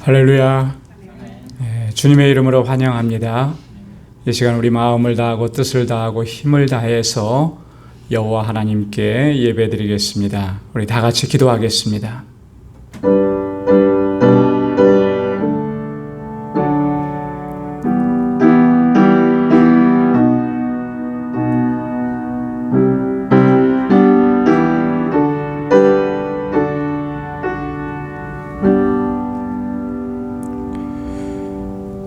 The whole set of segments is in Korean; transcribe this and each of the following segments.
할렐루야. 주님의 이름으로 환영합니다. 이 시간 우리 마음을 다하고 뜻을 다하고 힘을 다해서 여호와 하나님께 예배드리겠습니다. 우리 다 같이 기도하겠습니다.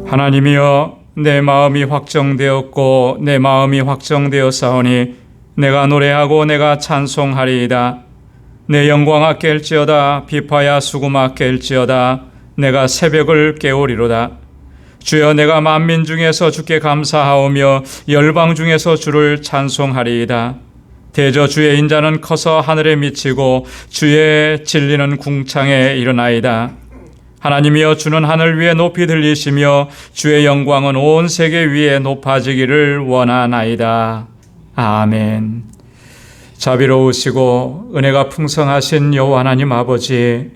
하나님이여, 내 마음이 확정되었고 내 마음이 확정되었사오니 내가 노래하고 내가 찬송하리이다. 내 영광 아낄지어다. 비파야 수금 아낄지어다. 내가 새벽을 깨우리로다. 주여, 내가 만민 중에서 주께 감사하오며 열방 중에서 주를 찬송하리이다. 대저 주의 인자는 커서 하늘에 미치고 주의 진리는 궁창에 이르나이다. 하나님이여, 주는 하늘 위에 높이 들리시며 주의 영광은 온 세계 위에 높아지기를 원하나이다. 아멘. 자비로우시고 은혜가 풍성하신 여호와 하나님 아버지,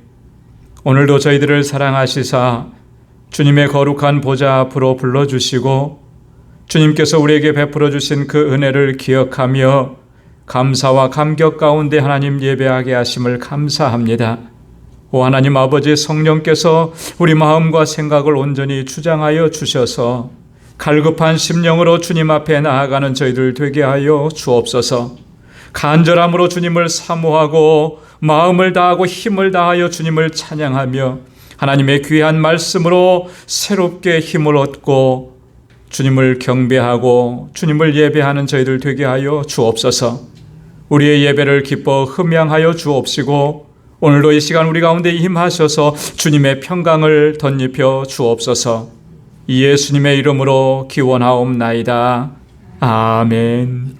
오늘도 저희들을 사랑하시사 주님의 거룩한 보좌 앞으로 불러주시고 주님께서 우리에게 베풀어 주신 그 은혜를 기억하며 감사와 감격 가운데 하나님 예배하게 하심을 감사합니다. 오 하나님 아버지, 성령께서 우리 마음과 생각을 온전히 주장하여 주셔서 갈급한 심령으로 주님 앞에 나아가는 저희들 되게 하여 주옵소서. 간절함으로 주님을 사모하고 마음을 다하고 힘을 다하여 주님을 찬양하며 하나님의 귀한 말씀으로 새롭게 힘을 얻고 주님을 경배하고 주님을 예배하는 저희들 되게 하여 주옵소서. 우리의 예배를 기뻐 흠양하여 주옵시고 오늘도 이 시간 우리 가운데 임하셔서 주님의 평강을 덧입혀 주옵소서. 예수님의 이름으로 기원하옵나이다. 아멘.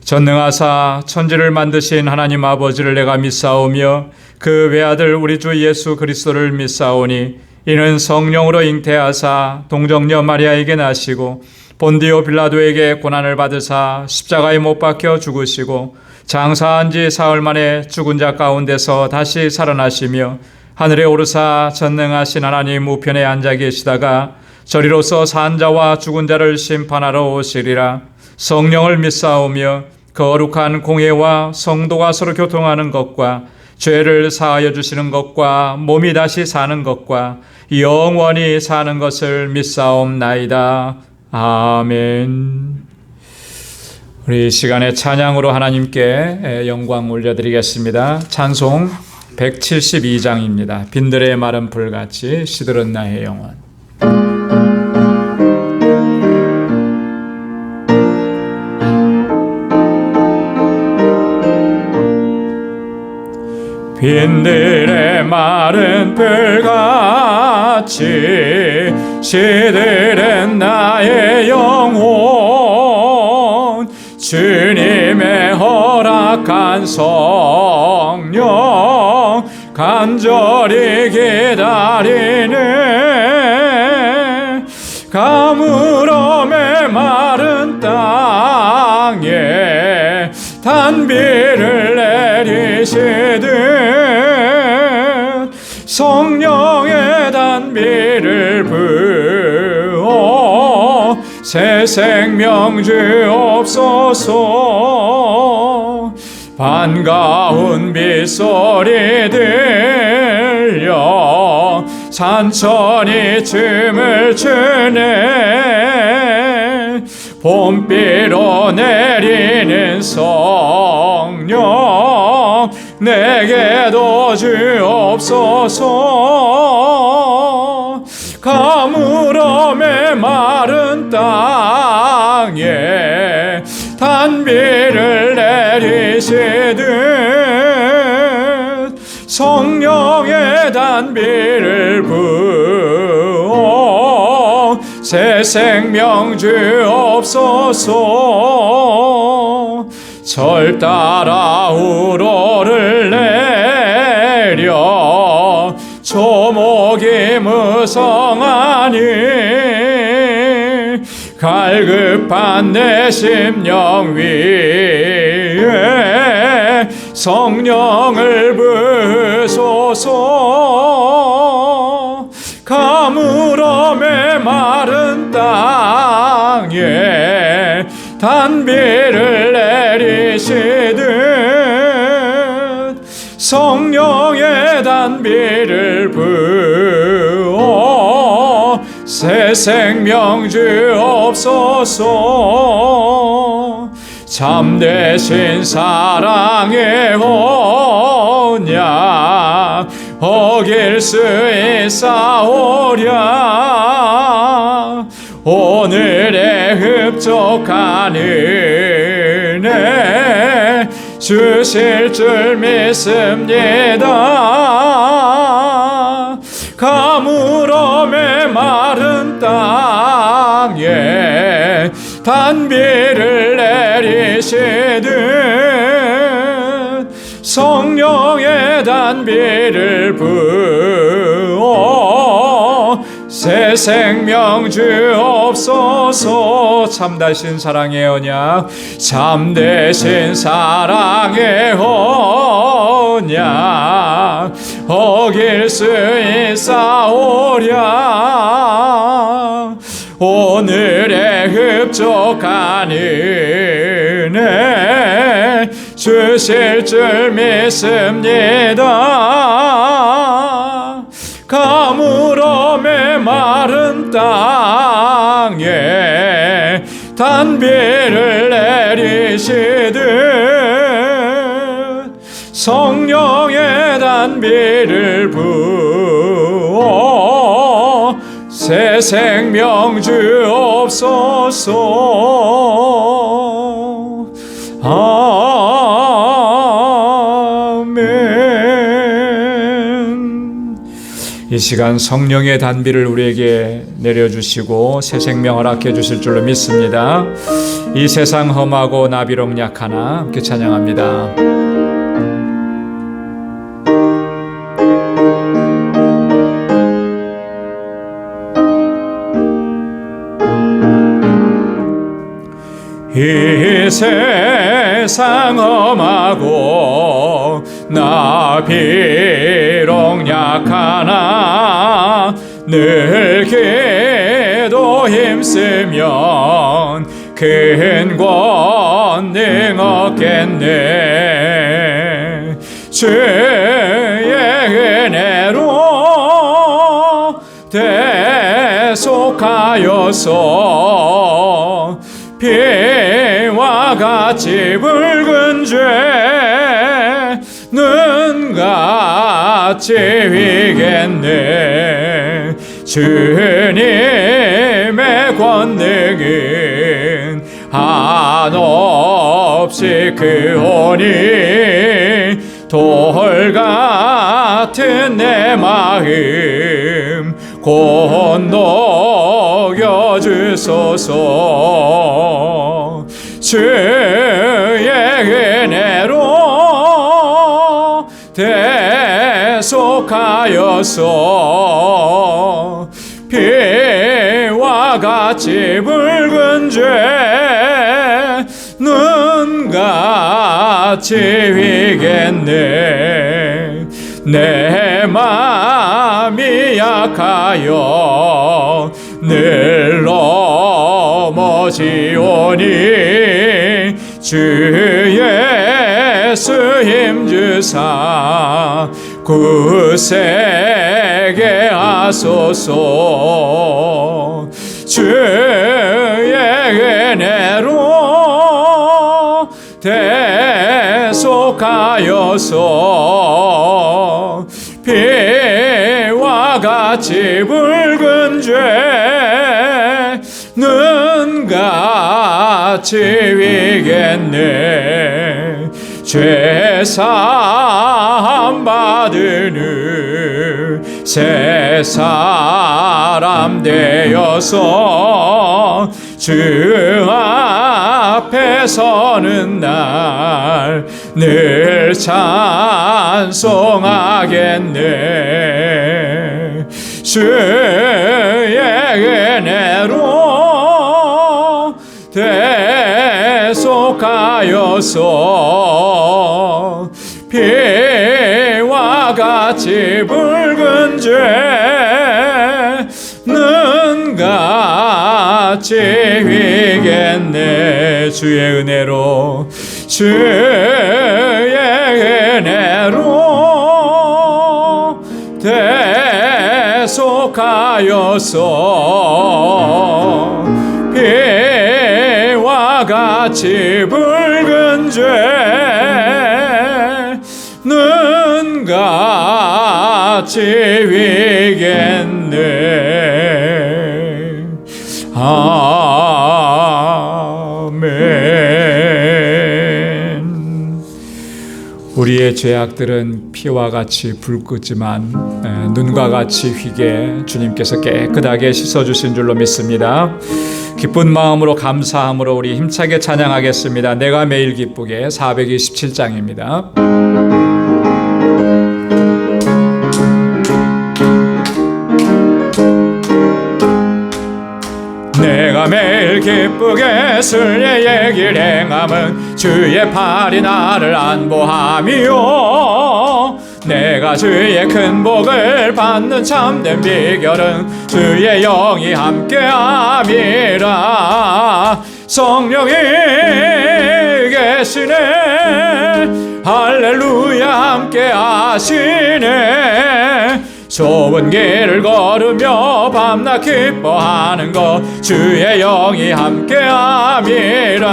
전능하사 천지를 만드신 하나님 아버지를 내가 믿사오며 그 외아들 우리 주 예수 그리스도를 믿사오니 이는 성령으로 잉태하사 동정녀 마리아에게 나시고 본디오 빌라도에게 고난을 받으사 십자가에 못 박혀 죽으시고 장사한 지 사흘 만에 죽은 자 가운데서 다시 살아나시며 하늘에 오르사 전능하신 하나님 우편에 앉아 계시다가 저리로서 산 자와 죽은 자를 심판하러 오시리라. 성령을 믿사오며 거룩한 공회와 성도가 서로 교통하는 것과 죄를 사하여 주시는 것과 몸이 다시 사는 것과 영원히 사는 것을 믿사옵나이다. 아멘. 우리 이 시간에 찬양으로 하나님께 영광 올려드리겠습니다. 찬송 172장입니다. 빈들의 마른 불같이 시들은 나의 영혼. 빈들의 마른 불같이 시들은 나의 영혼, 주님의 허락한 성령 간절히 기다리네. 가물음에 마른 땅에 단비를 내리시듯 성령의 단비를 부어 새 생명 주옵소서. 반가운 빗소리 들려 산천이 춤을 추네. 봄비로 내리는 성령 내게도 주옵소서. 가물음에 마른 땅에 단비를 내리시듯 성령의 단비를 부어 새 생명 주옵소서. 절 따라 우로를 내려 조목이 무성하니 갈급한 내 심령 위에 성령을 부소서. 가물어 메마른 땅에 단비를 내리시듯 성령의 단비를 부어 새 생명 주옵소서. 참되신 사랑의 언약 어길 수 있사오랴. 오늘의 흡족한 은혜 주실 줄 믿습니다. 가물어 메마른 땅에 단비를 내리시듯 성령의 단비를 부어 새 생명 주옵소서. 참되신 사랑의 언약 참되신 사랑의 언약 어길 수 있사오랴. 오늘의 흡족한 은혜 주실 줄 믿습니다. 가물어 메마른 땅에 단비를 내리시듯 성령의 단비를 부어 새 생명 주옵소서. 아멘. 이 시간 성령의 단비를 우리에게 내려주시고 새 생명 허락해 주실 줄로 믿습니다. 이 세상 험하고 나비록 약하나 함께 찬양합니다. 이 세상 험하고 나 비록 약하나 늘 기도 힘쓰면 큰 권능 얻겠네. 주의 은혜로 대속하여서 피와 같이 붉은 죄 눈같이 휘겠네. 주님의 권능은 한없이 크오니 돌 같은 내 마음 곧 녹여주소서. 주의 은혜로 대속하여서 피와 같이 붉은 죄 눈같이 휘겠네. 내 맘이 약하여 늘 넘어지오니 주 예수 힘주사 굳세게 하소서. 주의 은혜로 대속하여서 피와 같이 붉은 죄 눈같이 휘겠네. 죄사함 받으는 새 사람 되어서 주 앞에 서는 날 늘 찬송하겠네. 주의 은혜로 대속하여서 피와 같이 붉은 죄 같이 휘겠네. 주의 은혜로 주의 은혜로 대속하여서 피와 같이 붉은 죄는 같이 휘겠네. 아멘. 우리의 죄악들은 피와 같이 붉지만 눈과 같이 휘게 주님께서 깨끗하게 씻어주신 줄로 믿습니다. 기쁜 마음으로 감사함으로 우리 힘차게 찬양하겠습니다. 내가 매일 기쁘게 427장입니다. 내가 매일 기쁘게 순례의 길 행함은 주의 팔이 나를 안보함이요. 내가 주의 큰 복을 받는 참된 비결은 주의 영이 함께함이라. 성령이 계시네. 할렐루야 함께하시네. 좁은 길을 걸으며 밤낮 기뻐하는 것 주의 영이 함께함이라.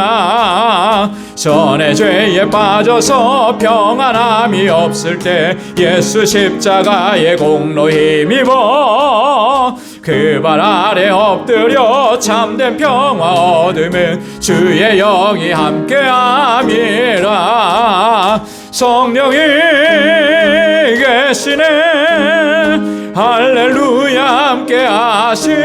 전에 죄에 빠져서 평안함이 없을 때 예수 십자가의 공로 힘입어 그 발 아래 엎드려 참된 평화 얻으면 주의 영이 함께함이라. 성령이 계시네. 할렐루야 함께하시네.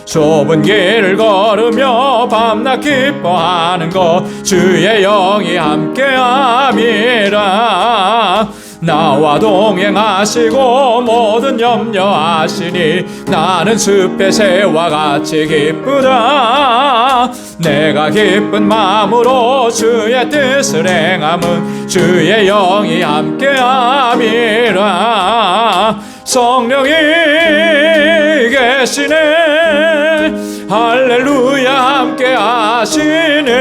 좁은 길을 걸으며 밤낮 기뻐하는 것 주의 영이 함께함이라. 나와 동행하시고 모든 염려하시니 나는 숲의 새와 같이 기쁘다. 내가 기쁜 마음으로 주의 뜻을 행함은 주의 영이 함께함이라. 성령이 계시네. 할렐루야 함께하시네.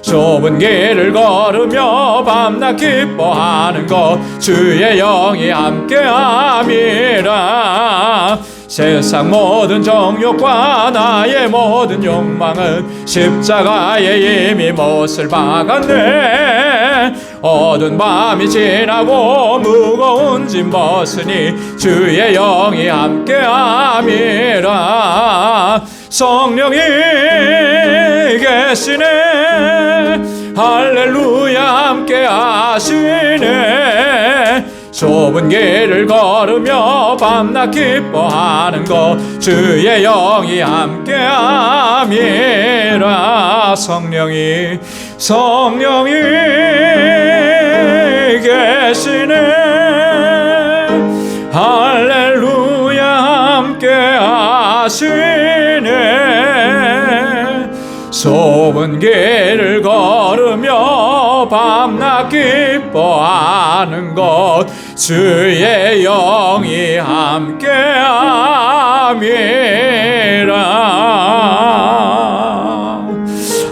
좁은 길을 걸으며 밤낮 기뻐하는 것 주의 영이 함께함이라. 세상 모든 정욕과 나의 모든 욕망은 십자가에 이미 못을 박았네. 어두운 밤이 지나고 무거운 짐 벗으니 주의 영이 함께함이라. 성령이 계시네. 할렐루야 함께하시네. 좁은 길을 걸으며 밤낮 기뻐하는 것 주의 영이 함께함이라. 성령이 계시네. 할렐루야 함께하시네. 좁은 길을 걸으며 밤낮 기뻐하는 것 주의 영이 함께함이라.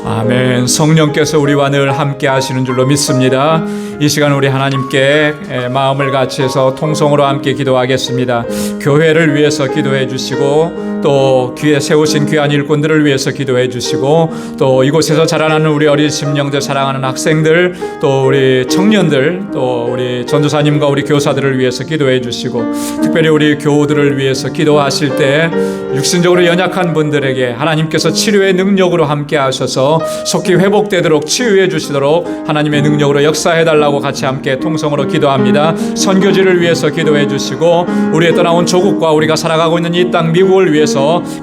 아멘. 성령께서 우리와 늘 함께 하시는 줄로 믿습니다. 이 시간 우리 하나님께 마음을 같이해서 통성으로 함께 기도하겠습니다. 교회를 위해서 기도해 주시고 또 귀에 세우신 귀한 일꾼들을 위해서 기도해 주시고 또 이곳에서 자라나는 우리 어린 심령들, 사랑하는 학생들, 또 우리 청년들, 또 우리 전도사님과 우리 교사들을 위해서 기도해 주시고 특별히 우리 교우들을 위해서 기도하실 때 육신적으로 연약한 분들에게 하나님께서 치료의 능력으로 함께 하셔서 속히 회복되도록 치유해 주시도록 하나님의 능력으로 역사해 달라고 같이 함께 통성으로 기도합니다. 선교지를 위해서 기도해 주시고 우리의 떠나온 조국과 우리가 살아가고 있는 이 땅 미국을 위해서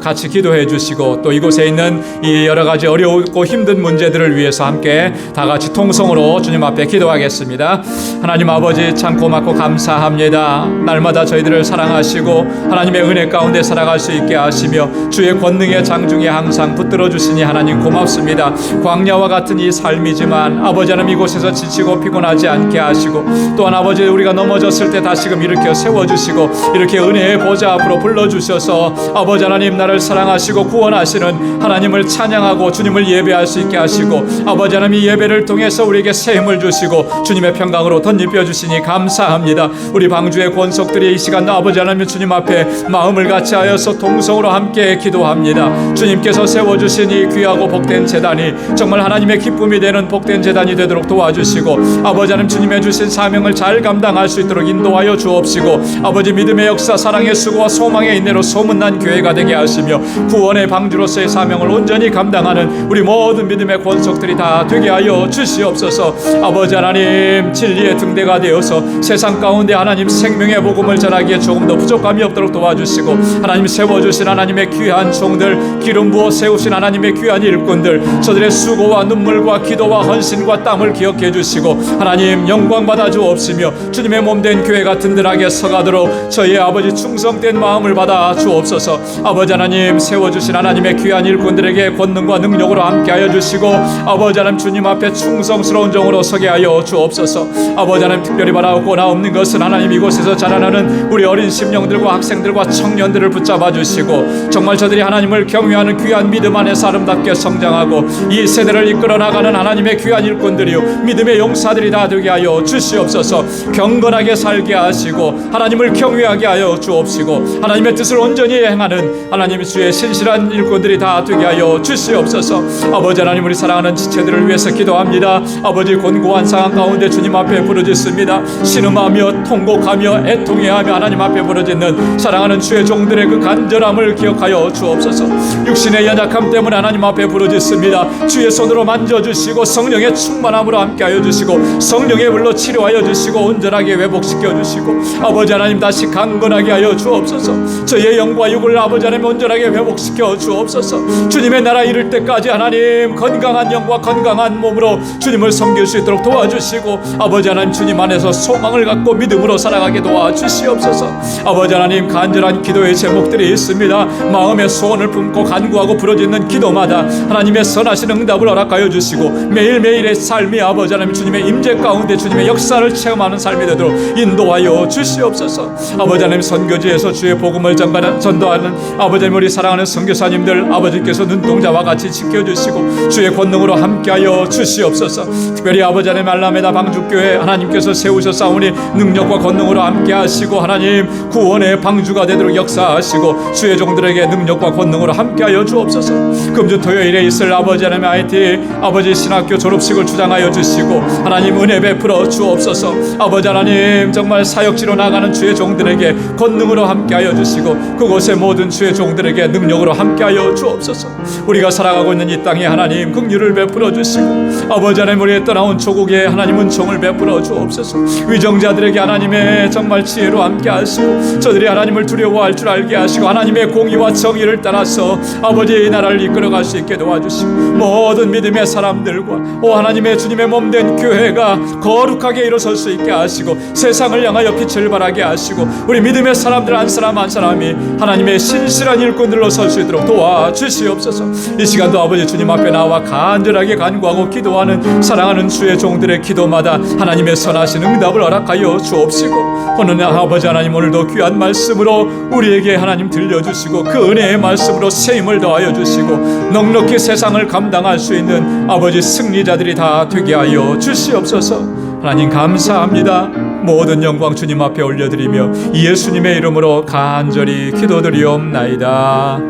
같이 기도해 주시고 또 이곳에 있는 이 여러 가지 어려웠고 힘든 문제들을 위해서 함께 다 같이 통성으로 주님 앞에 기도하겠습니다. 하나님 아버지 참 고맙고 감사합니다. 날마다 저희들을 사랑하시고 하나님의 은혜 가운데 살아갈 수 있게 하시며 주의 권능의 장중에 항상 붙들어 주시니 하나님 고맙습니다. 광야와 같은 이 삶이지만 아버지 하나님 이곳에서 지치고 피곤하시고 멸망하지 않게 하시고, 또한 아버지 우리가 넘어졌을 때 다시금 일으켜 세워주시고 이렇게 은혜의 보좌 앞으로 불러주셔서 아버지 하나님 나를 사랑하시고 구원하시는 하나님을 찬양하고 주님을 예배할 수 있게 하시고, 아버지 하나님 이 예배를 통해서 우리에게 새 힘을 주시고 주님의 평강으로 덧입혀 주시니 감사합니다. 우리 방주의 권속들이 이 시간 아버지 하나님 주님 앞에 마음을 같이 하여서 동성으로 함께 기도합니다. 주님께서 세워주신 이 귀하고 복된 제단이 정말 하나님의 기쁨이 되는 복된 제단이 되도록 도와주시고, 아버지 하나님 주님의 주신 사명을 잘 감당할 수 있도록 인도하여 주옵시고, 아버지 믿음의 역사, 사랑의 수고와 소망의 인내로 소문난 교회가 되게 하시며 구원의 방주로서의 사명을 온전히 감당하는 우리 모든 믿음의 권속들이 다 되게 하여 주시옵소서. 아버지 하나님 진리의 등대가 되어서 세상 가운데 하나님 생명의 복음을 전하기에 조금 더 부족함이 없도록 도와주시고, 하나님 세워주신 하나님의 귀한 종들, 기름 부어 세우신 하나님의 귀한 일꾼들, 저들의 수고와 눈물과 기도와 헌신과 땀을 기억해 주시고 하나님 영광 받아 주옵시며 주님의 몸된 교회가 든든하게 서가도록 저희의 아버지 충성된 마음을 받아 주옵소서. 아버지 하나님 세워주신 하나님의 귀한 일꾼들에게 권능과 능력으로 함께하여 주시고, 아버지 하나님 주님 앞에 충성스러운 종으로 서게 하여 주옵소서. 아버지 하나님 특별히 바라옵고나 없는 것은 하나님 이곳에서 자라나는 우리 어린 심령들과 학생들과 청년들을 붙잡아 주시고, 정말 저들이 하나님을 경외하는 귀한 믿음 안에서 아름답게 성장하고 이 세대를 이끌어 나가는 하나님의 귀한 일꾼들이요 믿음의 용사들이 다 되게 하여 주시옵소서. 경건하게 살게 하시고 하나님을 경외하게 하여 주옵시고, 하나님의 뜻을 온전히 행하는 하나님의 주의 신실한 일꾼들이 다 되게 하여 주시옵소서. 아버지 하나님 우리 사랑하는 지체들을 위해서 기도합니다. 아버지 곤고한 상황 가운데 주님 앞에 부르짖습니다. 신음하며 통곡하며 애통해하며 하나님 앞에 부르짖는 사랑하는 주의 종들의 그 간절함을 기억하여 주옵소서. 육신의 연약함 때문에 하나님 앞에 부르짖습니다. 주의 손으로 만져주시고 성령의 충만함으로 함께하여 주시고 성령의 불로 치료하여 주시고 온전하게 회복시켜 주시고, 아버지 하나님 다시 강건하게 하여 주옵소서. 저희의 영과 육을 아버지 하나님 온전하게 회복시켜 주옵소서. 주님의 나라 이룰 때까지 하나님 건강한 영과 건강한 몸으로 주님을 섬길 수 있도록 도와주시고, 아버지 하나님 주님 안에서 소망을 갖고 믿음으로 살아가게 도와주시옵소서. 아버지 하나님 간절한 기도의 제목들이 있습니다. 마음의 소원을 품고 간구하고 부르짖는 기도마다 하나님의 선하신 응답을 허락하여 주시고 매일매일의 삶이 아버지 하나님 주님의 임재 가운데 주님의 역사를 체험하는 삶이 되도록 인도하여 주시옵소서. 아버지 하나님 선교지에서 주의 복음을 전도하는 아버지 하나님 우리 사랑하는 선교사님들 아버지께서 눈동자와 같이 지켜주시고 주의 권능으로 함께하여 주시옵소서. 특별히 아버지 하나님 알라메다 방주교회 하나님께서 세우셨사오니 능력과 권능으로 함께하시고 하나님 구원의 방주가 되도록 역사하시고 주의 종들에게 능력과 권능으로 함께하여 주옵소서. 금주 토요일에 있을 아버지 하나님 IT 아버지 신학교 졸업식을 주장하여 주시고 하나님 은혜 베풀어 주옵소서. 아버지 하나님 정말 사역지로 나가는 주의 종들에게 권능으로 함께하여 주시고 그곳의 모든 주의 종들에게 능력으로 함께하여 주옵소서. 우리가 살아가고 있는 이 땅에 하나님 긍휼을 베풀어 주시고 아버지 하나님 우리의 떠나온 조국에 하나님 은총을 베풀어 주옵소서. 위정자들에게 하나님의 정말 지혜로 함께하시고 저들이 하나님을 두려워할 줄 알게 하시고 하나님의 공의와 정의를 따라서 아버지의 나라를 이끌어갈 수 있게 도와주시고 모든 믿음의 사람들과 하나님의 주님의 몸된 교회가 거룩하게 일어설 수 있게 하시고 세상을 향하여 빛을 발하게 하시고 우리 믿음의 사람들 한 사람 한 사람이 하나님의 신실한 일꾼들로 설 수 있도록 도와주시옵소서. 이 시간도 아버지 주님 앞에 나와 간절하게 간구하고 기도하는 사랑하는 주의 종들의 기도마다 하나님의 선하신 응답을 허락하여 주옵시고 오늘 아버지 하나님 오늘도 귀한 말씀으로 우리에게 하나님 들려주시고 그 은혜의 말씀으로 세임을 더하여 주시고 넉넉히 세상을 감당할 수 있는 아버지 승리자들이 다 되게 하여 주시옵소서. 하나님 감사합니다. 모든 영광 주님 앞에 올려드리며 예수님의 이름으로 간절히 기도드리옵나이다.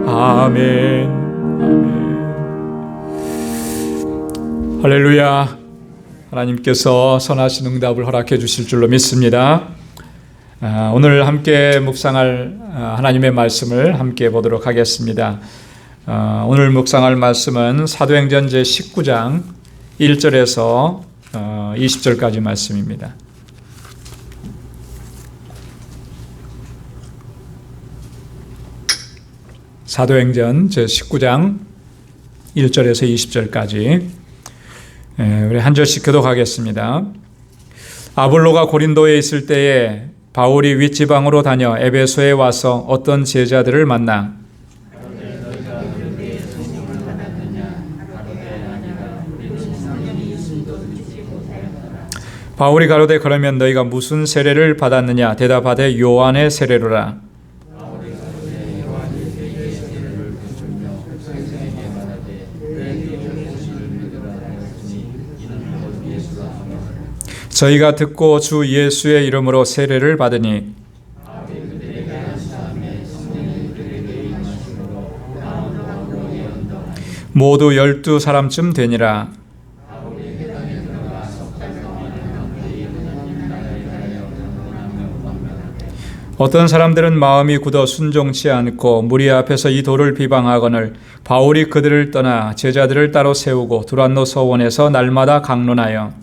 아멘. 아멘. 할렐루야. 하나님께서 선하신 응답을 허락해 주실 줄로 믿습니다. 오늘 함께 묵상할 하나님의 말씀을 함께 보도록 하겠습니다. 오늘 묵상할 말씀은 사도행전 제19장 1절에서 20절까지 말씀입니다. 사도행전 제19장 1절에서 20절까지 우리 한 절씩 교독하겠습니다. 아볼로가 고린도에 있을 때에 바울이 윗지방으로 다녀 에베소에 와서 어떤 제자들을 만나 바울이 가로되 그러면 너희가 무슨 세례를 받았느냐? 대답하되 요한의 세례로라. 저희가 듣고 주 예수의 이름으로 세례를 받으니 모두 12사람쯤 되니라. 어떤 사람들은 마음이 굳어 순종치 않고 무리 앞에서 이 돌을 비방하거늘 바울이 그들을 떠나 제자들을 따로 세우고 두란노 서원에서 날마다 강론하여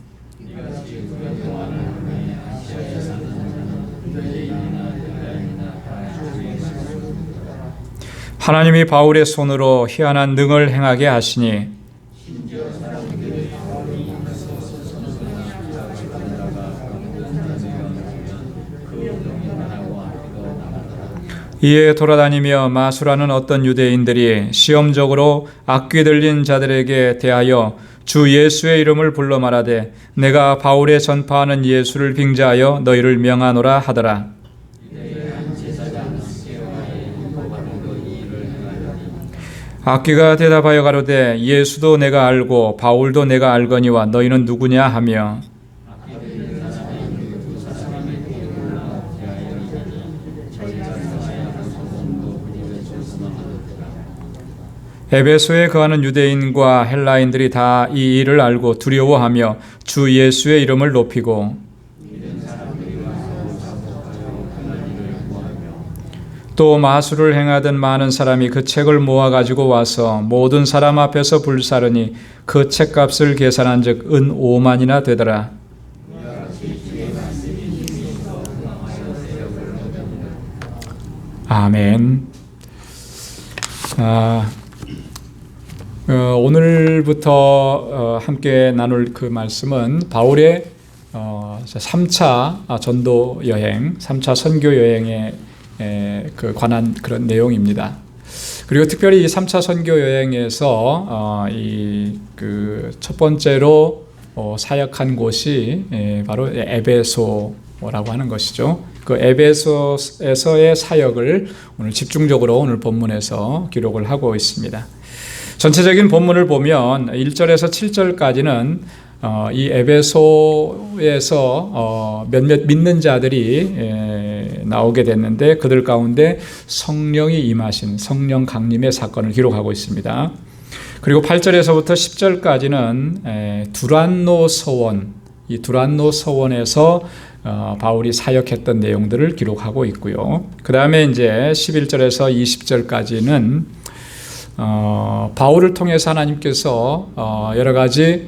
하나님이 바울의 손으로 희한한 능을 행하게 하시니 이에 돌아다니며 마수라는 어떤 유대인들이 시험적으로 악귀 들린 자들에게 대하여 주 예수의 이름을 불러 말하되 내가 바울의 전파하는 예수를 빙자하여 너희를 명하노라 하더라. 악귀가 대답하여 가로되 예수도 내가 알고 바울도 내가 알거니와 너희는 누구냐 하며 에베소에 거하는 유대인과 헬라인들이 다 이 일을 알고 두려워하며 주 예수의 이름을 높이고 또 마술을 행하던 많은 사람이 그 책을 모아가지고 와서 모든 사람 앞에서 불사르니 그 책값을 계산한 즉 은 5만이나 되더라. 아멘. 오늘부터 함께 나눌 그 말씀은 바울의 3차 전도 여행, 3차 선교 여행에 관한 그런 내용입니다. 그리고 특별히 이 3차 선교 여행에서 첫 번째로 사역한 곳이 바로 에베소라고 하는 것이죠. 그 에베소에서의 사역을 오늘 집중적으로 오늘 본문에서 기록을 하고 있습니다. 전체적인 본문을 보면 1절에서 7절까지는 이 에베소에서 몇몇 믿는 자들이 나오게 됐는데 그들 가운데 성령이 임하신 성령 강림의 사건을 기록하고 있습니다. 그리고 8절에서부터 10절까지는 두란노 서원, 이 두란노 서원에서 바울이 사역했던 내용들을 기록하고 있고요. 그 다음에 이제 11절에서 20절까지는 바울을 통해서 하나님께서 여러 가지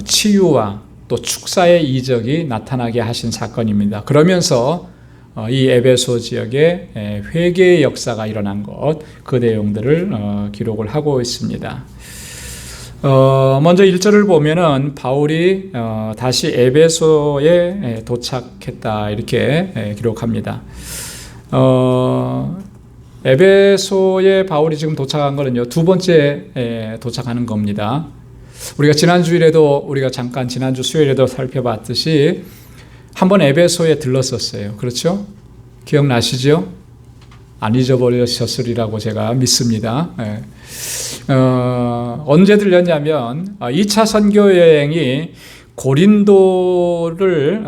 치유와 또 축사의 이적이 나타나게 하신 사건입니다. 그러면서 이 에베소 지역에 회개의 역사가 일어난 것, 그 내용들을 기록을 하고 있습니다. 먼저 1절을 보면은 바울이 다시 에베소에 도착했다 이렇게 기록합니다. 에베소에 바울이 지금 도착한 거는요, 두 번째 도착하는 겁니다. 우리가 지난주 수요일에도 살펴봤듯이 한번 에베소에 들렀었어요. 그렇죠? 기억나시죠? 안 잊어버리셨으리라고 제가 믿습니다. 언제 들렸냐면 2차 선교 여행이 고린도를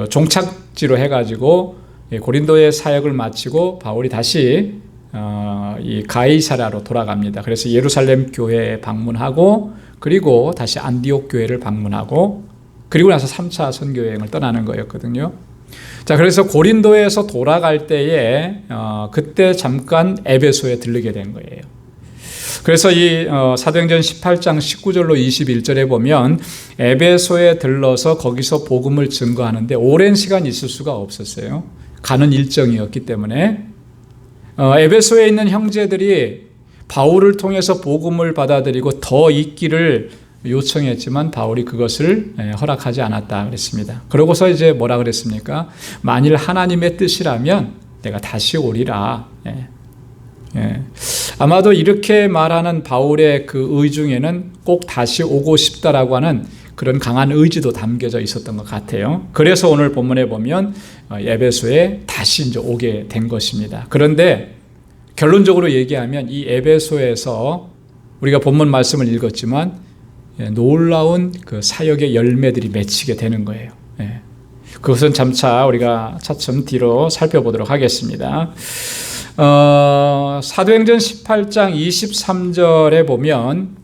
종착지로 해가지고 고린도의 사역을 마치고 바울이 다시 이 가이사라로 돌아갑니다. 그래서 예루살렘 교회에 방문하고 그리고 다시 안디옥 교회를 방문하고 그리고 나서 3차 선교 여행을 떠나는 거였거든요. 자, 그래서 고린도에서 돌아갈 때에 그때 잠깐 에베소에 들르게 된 거예요. 그래서 이 사도행전 18장 19절로 21절에 보면 에베소에 들러서 거기서 복음을 증거하는데 오랜 시간 있을 수가 없었어요. 가는 일정이었기 때문에 에베소에 있는 형제들이 바울을 통해서 복음을 받아들이고 더 있기를 요청했지만 바울이 그것을 허락하지 않았다 그랬습니다. 그러고서 이제 뭐라 그랬습니까? 만일 하나님의 뜻이라면 내가 다시 오리라. 아마도 이렇게 말하는 바울의 그 의중에는 꼭 다시 오고 싶다라고 하는 그런 강한 의지도 담겨져 있었던 것 같아요. 그래서 오늘 본문에 보면 에베소에 다시 이제 오게 된 것입니다. 그런데 결론적으로 얘기하면 이 에베소에서 우리가 본문 말씀을 읽었지만 놀라운 그 사역의 열매들이 맺히게 되는 거예요. 그것은 점차 우리가 차츰 뒤로 살펴보도록 하겠습니다. 사도행전 18장 23절에 보면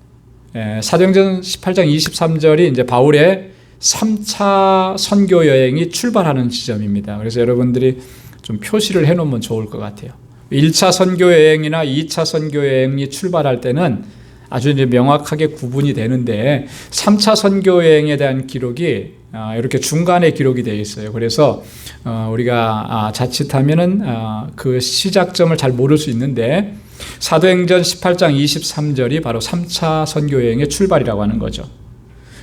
사도행전 18장 23절이 이제 바울의 3차 선교 여행이 출발하는 지점입니다. 그래서 여러분들이 좀 표시를 해놓으면 좋을 것 같아요. 1차 선교 여행이나 2차 선교 여행이 출발할 때는 아주 이제 명확하게 구분이 되는데 3차 선교 여행에 대한 기록이 이렇게 중간에 기록이 되어 있어요. 그래서 우리가 자칫하면은 그 시작점을 잘 모를 수 있는데 사도행전 18장 23절이 바로 3차 선교 여행의 출발이라고 하는 거죠.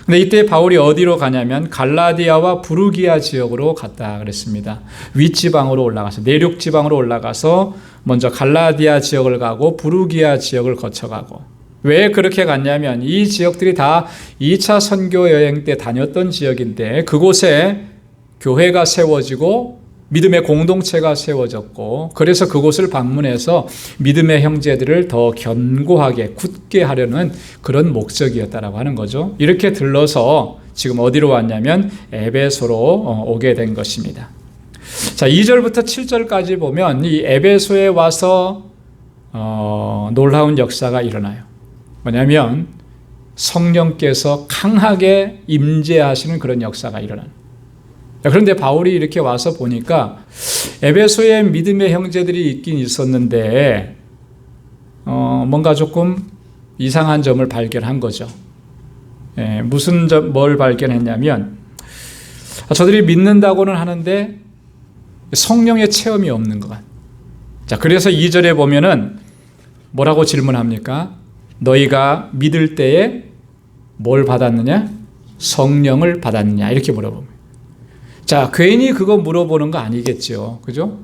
근데 이때 바울이 어디로 가냐면 갈라디아와 부르기아 지역으로 갔다 그랬습니다. 윗지방으로 올라가서 내륙지방으로 올라가서 먼저 갈라디아 지역을 가고 부르기아 지역을 거쳐가고, 왜 그렇게 갔냐면 이 지역들이 다 2차 선교 여행 때 다녔던 지역인데 그곳에 교회가 세워지고 믿음의 공동체가 세워졌고, 그래서 그곳을 방문해서 믿음의 형제들을 더 견고하게 굳게 하려는 그런 목적이었다라고 하는 거죠. 이렇게 들러서 지금 어디로 왔냐면 에베소로 오게 된 것입니다. 자, 2절부터 7절까지 보면 이 에베소에 와서 놀라운 역사가 일어나요. 뭐냐면 성령께서 강하게 임재하시는 그런 역사가 일어나요. 그런데 바울이 이렇게 와서 보니까 에베소에 믿음의 형제들이 있긴 있었는데 뭔가 조금 이상한 점을 발견한 거죠. 뭘 발견했냐면 저들이 믿는다고는 하는데 성령의 체험이 없는 것 같아요. 자, 그래서 2절에 보면은 뭐라고 질문합니까? 너희가 믿을 때에 뭘 받았느냐? 성령을 받았느냐? 이렇게 물어봅니다. 자, 괜히 그거 물어보는 거 아니겠죠. 그죠?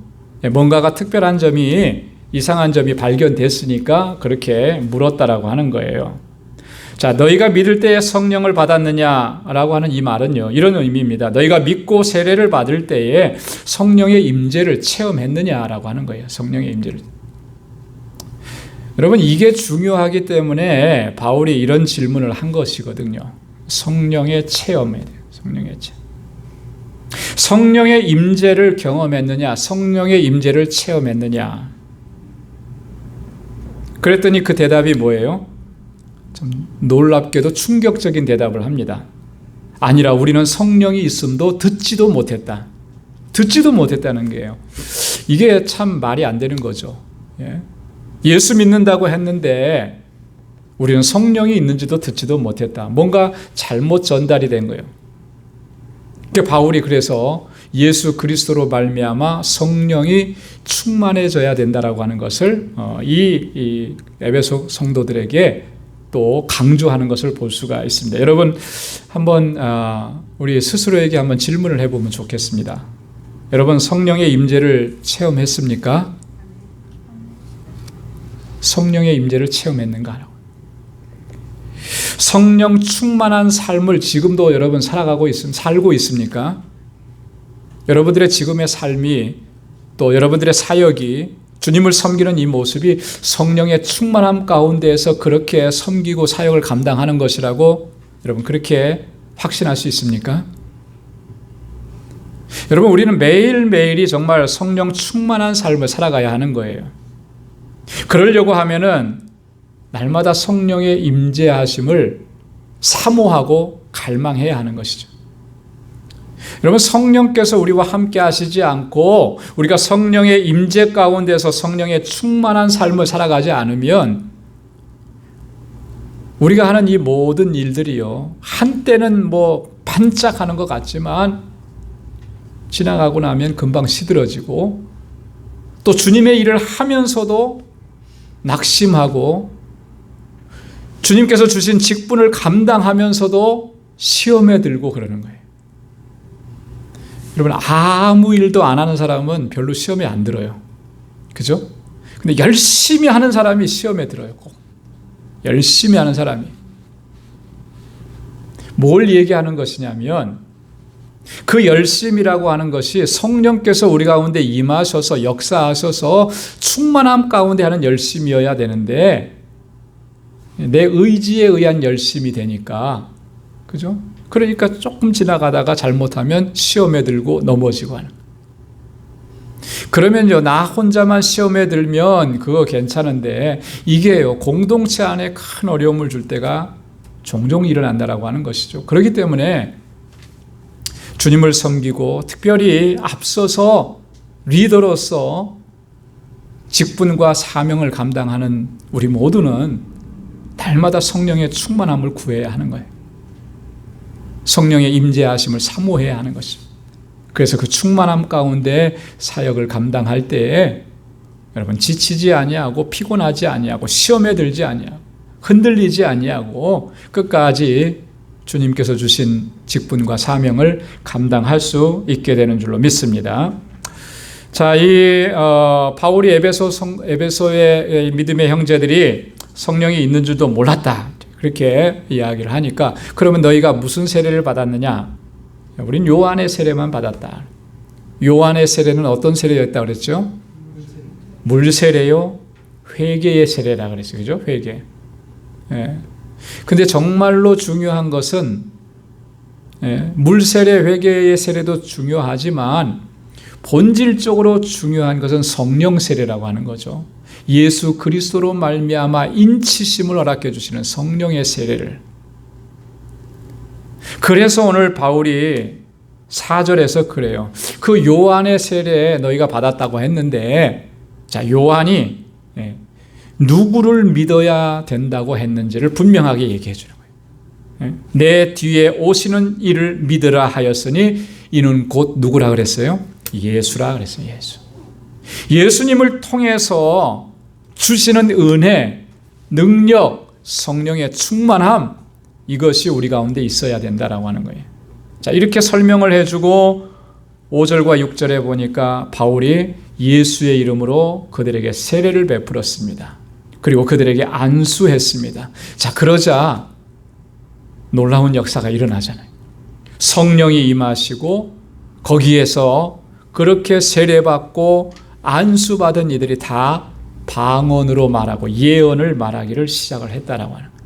뭔가가 특별한 점이, 이상한 점이 발견됐으니까 그렇게 물었다라고 하는 거예요. 자, 너희가 믿을 때에 성령을 받았느냐라고 하는 이 말은요, 이런 의미입니다. 너희가 믿고 세례를 받을 때에 성령의 임재를 체험했느냐라고 하는 거예요. 성령의 임재를. 여러분, 이게 중요하기 때문에 바울이 이런 질문을 한 것이거든요. 성령의 체험에 대해서. 성령의 체험. 성령의 임재를 경험했느냐, 성령의 임재를 체험했느냐. 그랬더니 그 대답이 뭐예요? 좀 놀랍게도 충격적인 대답을 합니다. 아니라 우리는 성령이 있음도 듣지도 못했다. 듣지도 못했다는 거예요. 이게 참 말이 안 되는 거죠. 예수 믿는다고 했는데 우리는 성령이 있는지도 듣지도 못했다. 뭔가 잘못 전달이 된 거예요. 바울이 그래서 예수 그리스도로 말미암아 성령이 충만해져야 된다라고 하는 것을 이 에베소 성도들에게 또 강조하는 것을 볼 수가 있습니다. 여러분, 한번 우리 스스로에게 한번 질문을 해보면 좋겠습니다. 여러분, 성령의 임재를 체험했습니까? 성령의 임재를 체험했는가? 성령 충만한 삶을 지금도 여러분 살고 있습니까? 여러분들의 지금의 삶이, 또 여러분들의 사역이, 주님을 섬기는 이 모습이 성령의 충만함 가운데에서 그렇게 섬기고 사역을 감당하는 것이라고 여러분 그렇게 확신할 수 있습니까? 여러분, 우리는 매일매일이 정말 성령 충만한 삶을 살아가야 하는 거예요. 그러려고 하면은 날마다 성령의 임재하심을 사모하고 갈망해야 하는 것이죠. 여러분, 성령께서 우리와 함께 하시지 않고 우리가 성령의 임재 가운데서 성령의 충만한 삶을 살아가지 않으면 우리가 하는 이 모든 일들이요, 한때는 뭐 반짝하는 것 같지만 지나가고 나면 금방 시들어지고, 또 주님의 일을 하면서도 낙심하고 주님께서 주신 직분을 감당하면서도 시험에 들고 그러는 거예요. 여러분, 아무 일도 안 하는 사람은 별로 시험에 안 들어요. 그죠? 근데 열심히 하는 사람이 시험에 들어요. 꼭. 열심히 하는 사람이. 뭘 얘기하는 것이냐면 그 열심이라고 하는 것이 성령께서 우리 가운데 임하셔서 역사하셔서 충만함 가운데 하는 열심이어야 되는데 내 의지에 의한 열심이 되니까, 그죠? 그러니까 조금 지나가다가 잘못하면 시험에 들고 넘어지고 하는. 그러면요, 나 혼자만 시험에 들면 그거 괜찮은데 이게요, 공동체 안에 큰 어려움을 줄 때가 종종 일어난다라고 하는 것이죠. 그렇기 때문에 주님을 섬기고 특별히 앞서서 리더로서 직분과 사명을 감당하는 우리 모두는 날마다 성령의 충만함을 구해야 하는 거예요. 성령의 임재하심을 사모해야 하는 것입니다. 그래서 그 충만함 가운데 사역을 감당할 때에 여러분 지치지 아니하고 피곤하지 아니하고 시험에 들지 아니하고 흔들리지 아니하고 끝까지 주님께서 주신 직분과 사명을 감당할 수 있게 되는 줄로 믿습니다. 자, 바울이 에베소의 믿음의 형제들이 성령이 있는 줄도 몰랐다, 그렇게 이야기를 하니까, 그러면 너희가 무슨 세례를 받았느냐? 우린 요한의 세례만 받았다. 요한의 세례는 어떤 세례였다 그랬죠? 물 세례요, 회개의 세례라 그랬어요. 그죠? 회개. 예. 근데 정말로 중요한 것은, 물 세례, 회개의 세례도 중요하지만 본질적으로 중요한 것은 성령 세례라고 하는 거죠. 예수 그리스도로 말미암아 인치심을 허락해 주시는 성령의 세례를. 그래서 오늘 바울이 4절에서 그래요. 그 요한의 세례 너희가 받았다고 했는데, 자, 요한이 누구를 믿어야 된다고 했는지를 분명하게 얘기해 주는 거예요. 내 뒤에 오시는 이를 믿으라 하였으니 이는 곧 누구라 그랬어요? 예수라 그랬어요. 예수. 예수님을 통해서 주시는 은혜, 능력, 성령의 충만함, 이것이 우리 가운데 있어야 된다라고 하는 거예요. 자, 이렇게 설명을 해주고 5절과 6절에 보니까 바울이 예수의 이름으로 그들에게 세례를 베풀었습니다. 그리고 그들에게 안수했습니다. 자, 그러자 놀라운 역사가 일어나잖아요. 성령이 임하시고 거기에서 그렇게 세례받고 안수받은 이들이 다 방언으로 말하고 예언을 말하기를 시작을 했다라고 하는 거예요.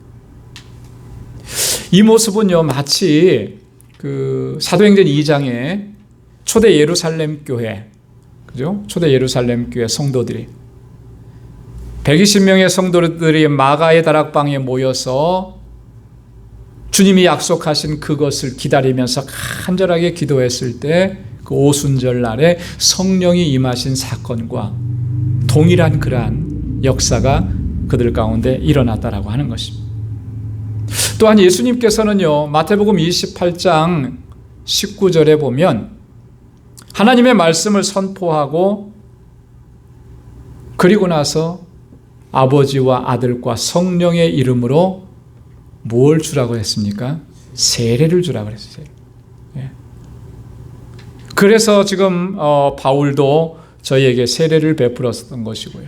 이 모습은요, 마치 그 사도행전 2장에 초대 예루살렘 교회, 그죠? 초대 예루살렘 교회 성도들이 120명의 성도들이 마가의 다락방에 모여서 주님이 약속하신 그것을 기다리면서 간절하게 기도했을 때 그 오순절 날에 성령이 임하신 사건과 동일한 그러한 역사가 그들 가운데 일어났다라고 하는 것입니다. 또한 예수님께서는요, 마태복음 28장 19절에 보면 하나님의 말씀을 선포하고 그리고 나서 아버지와 아들과 성령의 이름으로 뭘 주라고 했습니까? 세례를 주라고 했어요. 예. 그래서 지금 바울도 저희에게 세례를 베풀었던 것이고요.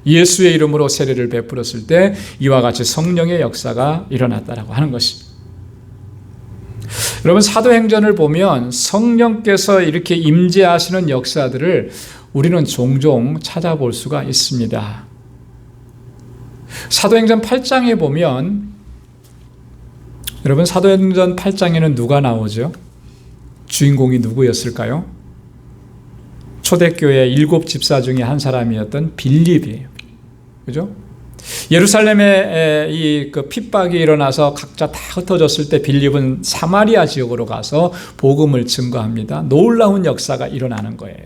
예수의 이름으로 세례를 베풀었을 때 이와 같이 성령의 역사가 일어났다라고 하는 것입니다. 여러분, 사도행전을 보면 성령께서 이렇게 임재하시는 역사들을 우리는 종종 찾아볼 수가 있습니다. 사도행전 8장에 보면, 여러분, 사도행전 8장에는 누가 나오죠? 주인공이 누구였을까요? 초대교회 7 집사 중에 한 사람이었던 빌립이에요. 그죠? 예루살렘에 그 핍박이 일어나서 각자 다 흩어졌을 때 빌립은 사마리아 지역으로 가서 복음을 증거합니다. 놀라운 역사가 일어나는 거예요.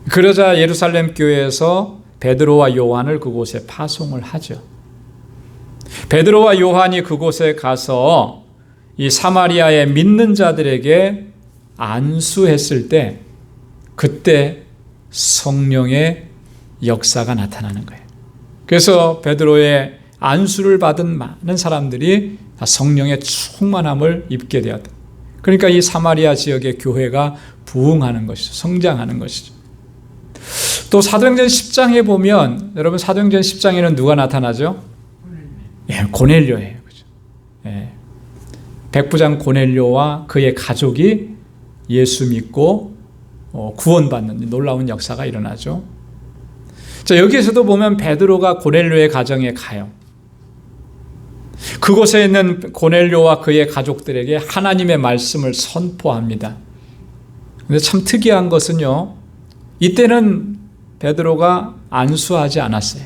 그러자 예루살렘 교회에서 베드로와 요한을 그곳에 파송을 하죠. 베드로와 요한이 그곳에 가서 이 사마리아의 믿는 자들에게 안수했을 때 그때 성령의 역사가 나타나는 거예요. 그래서 베드로의 안수를 받은 많은 사람들이 다 성령의 충만함을 입게 되었다. 그러니까 이 사마리아 지역의 교회가 부흥하는 것이죠. 성장하는 것이죠. 또 사도행전 10장에 보면, 여러분, 사도행전 10장에는 누가 나타나죠? 고넬료예요. 그죠? 예. 백부장 고넬료와 그의 가족이 예수 믿고 구원받는 놀라운 역사가 일어나죠. 자, 여기에서도 보면 베드로가 고넬료의 가정에 가요. 그곳에 있는 고넬료와 그의 가족들에게 하나님의 말씀을 선포합니다. 근데 참 특이한 것은요, 이때는 베드로가 안수하지 않았어요.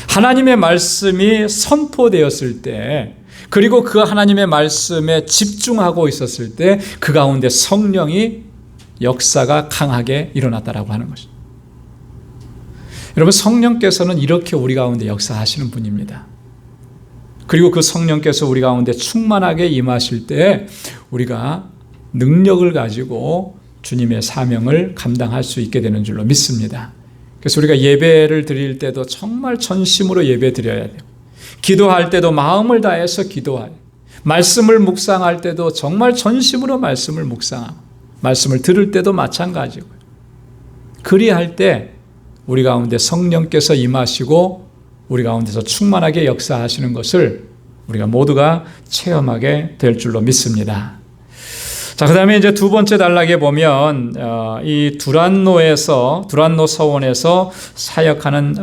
하나님의 말씀이 선포되었을 때, 그리고 그 하나님의 말씀에 집중하고 있었을 때 그 가운데 성령이 역사가 강하게 일어났다라고 하는 것입니다. 여러분, 성령께서는 이렇게 우리 가운데 역사하시는 분입니다. 그리고 그 성령께서 우리 가운데 충만하게 임하실 때 우리가 능력을 가지고 주님의 사명을 감당할 수 있게 되는 줄로 믿습니다. 그래서 우리가 예배를 드릴 때도 정말 전심으로 예배 드려야 돼요. 기도할 때도 마음을 다해서 기도하여, 말씀을 묵상할 때도 정말 전심으로 말씀을 묵상하고, 말씀을 들을 때도 마찬가지고요. 그리할 때 우리 가운데 성령께서 임하시고 우리 가운데서 충만하게 역사하시는 것을 우리가 모두가 체험하게 될 줄로 믿습니다. 자, 그 다음에 이제 두 번째 단락에 보면 이 두란노 서원에서 사역하는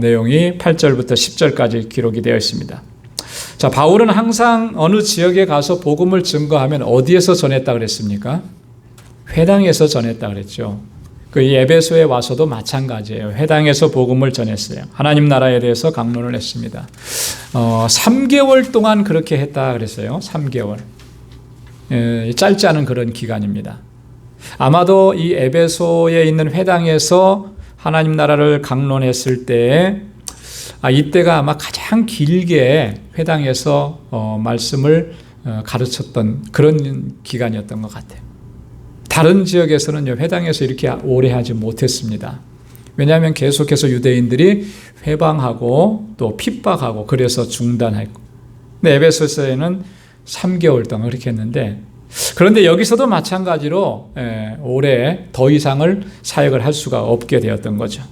내용이 8절부터 10절까지 기록이 되어 있습니다. 자, 바울은 항상 어느 지역에 가서 복음을 증거하면 어디에서 전했다 그랬습니까? 회당에서 전했다 그랬죠. 그 에베소에 와서도 마찬가지예요. 회당에서 복음을 전했어요. 하나님 나라에 대해서 강론을 했습니다. 3개월 동안 그렇게 했다 그랬어요. 3개월. 짧지 않은 그런 기간입니다. 아마도 이 에베소에 있는 회당에서 하나님 나라를 강론했을 때 이때가 아마 가장 길게 회당에서 말씀을 가르쳤던 그런 기간이었던 것 같아요. 다른 지역에서는 회당에서 이렇게 오래 하지 못했습니다. 왜냐하면 계속해서 유대인들이 회방하고 또 핍박하고 그래서 중단했고, 근데 에베소서에는 3개월 동안 그렇게 했는데, 그런데 여기서도 마찬가지로 오래 더 이상을 사역을 할 수가 없게 되었던 거죠.